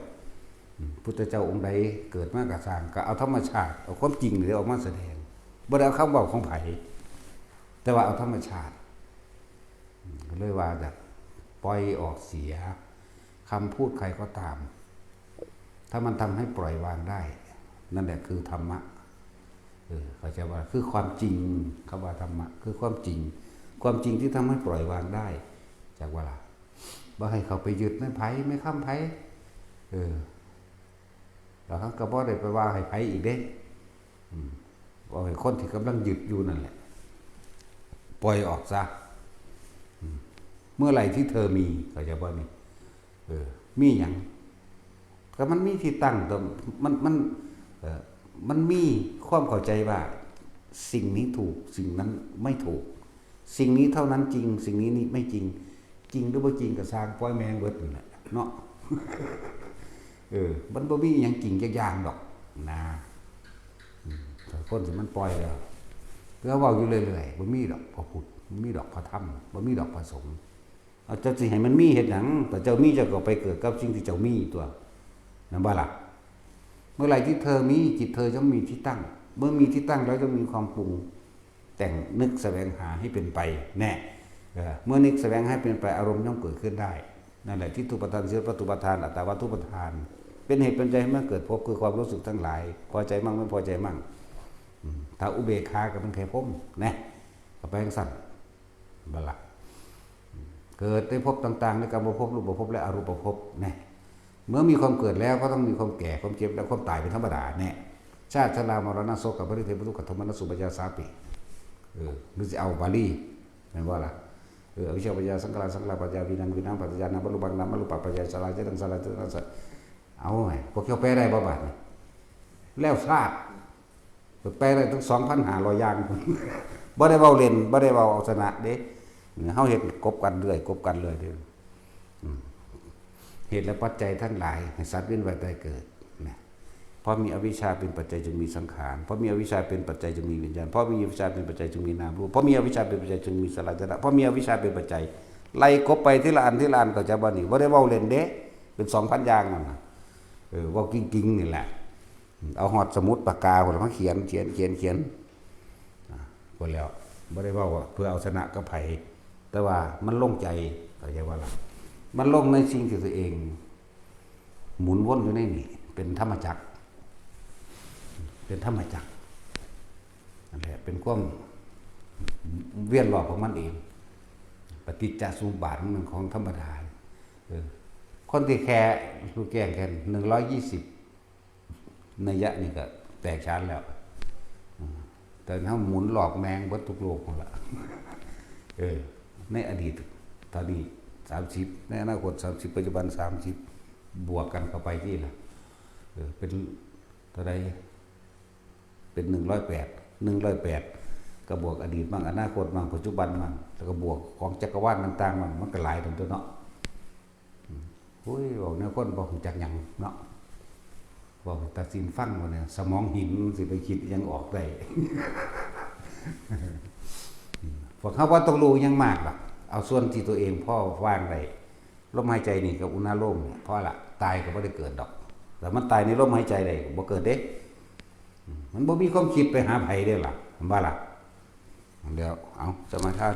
พุทธเจ้าองค์ใดเกิดมากก็สร้างก็เอาธรรมชาติเอาความจริงหรือเอามาแสดงบ่ได้เอาคำบอกของไผแต่ว่าเอาธรรมชาติเลยว่าจะปล่อยออกเสียคำพูดใครก็ตามถ้ามันทำให้ปล่อยวางได้นั่นแหละคือธรรมะเขาจะว่าคือความจริงคำว่าธรรมะคือความจริงความจริงที่ทำให้ปล่อยวางได้จากว่าล่ะบ่ให้เขาไปยึดไม่ไผไม่ค้ำไผแล้วเขาก็บ่ได้ไปว่าให้ไผอีกเด้ว่าให้คนที่กำลังยึดอยู่นั่นแหละปล่อยออกซะเมื่อไหร่ที่เธอมีเขาจะว่านี่มีหยังก็มันมีที่ตั้งแต่มันมีความเข้าใจว่าสิ่งนี้ถูกสิ่งนั้นไม่ถูกสิ่งนี้เท่านั้นจริงสิ่งนี้นี่ไม่จริงจริงหรือบ่จริงก็สร้างปล่อยแมงเบิดนั่นแหละเนาะมันบ่มีหยังจริงจักอย่างดอกนะแต่คนสิมันปล่อยแล้วเพื่อเว้าอยู่เรื่อยๆบ่มีดอกพระพุทธบ่มีดอกพระธรรมบ่มีดอกพระสงฆ์เอาเจ้าสิให้มันมีเฮ็ดหยังแต่เจ้ามีเจ้าก็ไปเกิดกับสิ่งที่เจ้ามีตัวนั่นบ่ล่ะเมื่อไหร่ที่เธอมีจิตเธอจะมีที่ตั้งเมื่อมีที่ตั้งแล้วจะมีความปรุงแต่งนึกแสวงหาให้เป็นไปแน่เมื่อนึกแสวงให้เป็นไปอารมณ์ย่อมเกิดขึ้นได้นั่นแหละที่ทุปทานเสียปตุปทานอัตตาวัตถุปทานเป็นเหตุเป็นใจให้มันเกิดพบคือความรู้สึกทั้งหลายพอใจมั่งไม่พอใจมั่งถ้าอุเบกขาก็เป็นแค่พรหมแน่ก็ไปจังซั่นบ่ล่ะเกิดในภพต่างๆในกรรมภพรูปภพและอรูปภพแน่เมื่อมีความเกิดแล้วก็ต้องมีความแก่ความเจ็บและความตายเป็นธรรมดาแน่ชาติชรามรณะโศกปริเทวทุกขโทมนัสสุปยาสาปิหรือจะเอาบาลีแม่นบ่ล่ะอวิชชาปัญญาสังขารสังขารปัญญาวินังวินังปัจจานังบรรลุบังนังบรรลุปัจจัยสลายเจตังสลายเจตังสเอาไงพวกเขาแปลได้บ่บาดนี่แล้วชาติแปลได้ถึง 2,500 อย่างบ่ได้เว้าเล่นบ่ได้เว้าเอาชนะเด้เฮาเฮ็ดกบกันเรื่อยเด้อเหตุและปัจจัยทั้งหลายให้สัตว์เวียนว่ายตายเกิดนะเพราะมีอวิชชาเป็นปัจจัยจึงมีสังขารเพราะมีอวิชชาเป็นปัจจัยจึงมีวิญญาณเพราะมีอวิชชาเป็นปัจจัยจึงมีนามรูปเพราะมีอวิชชาเป็นปัจจัยจึงมีสลายตนะเพราะมีอวิชชาเป็นปัจจัยไล่กบไปทีละอันก็จะบ่นี่บ่ได้เว้าเล่นเด้เป็น 2,000 อย่างนั่นน่ะเว้ากิ้งๆนี่แหละเอาหอดสมุดปากกาพุ่นมาเขียนพุ่นแล้วบ่ได้เว้าเพื่อเอาชนะกับไผแต่ว่ามันลงใจเข้าใจว่าล่ะมันลงในสิ่งที่ตัวเองหมุนวนอยู่ในนี่เป็นธรรมจักรนั่นแหละเป็นความเวียนรอบของมันเองปฏิจจสมุปบาทมันของธรรมดาคนที่แค่รู้แก้งแค่120นัยยะนี่ก็แตกฉานแล้วแต่ถ้าหมุนหลอกแมงเบิดทุกโลกหมดละในอดีตตอนนี้30ในอนาคต30ปัจจุบัน30บวกกันเข้าไปที่ล่ะเป็นเท่าใดเป็น108ก็บวกอดีตบ้างอนาคตบ้างปัจจุบันบ้างแล้วก็บวกของจักรวาลต่างๆมันก็หลายตัวเนาะโอ้ยบอกแนวคนบ่ฮู้จักหยังเนาะ บอกตัดสินฟังว่าเนี่ยสมองหินสิไปคิดยังออกได้ พวกเขาว่าต้องรู้ยังมากหรอกเอาส่วนที่ตัวเองพ่อว่างได้ลมหายใจนี่กับอุณาโลมเนี่ยเพราะละตายก็ไม่ได้เกิดดอกแต่มันตายในลมหายใจได้บ่เกิดเด้มันบ่มีความคิดไปหาไผได้ล่ะว่าล่ะเดี๋ยวเอาสมาทาน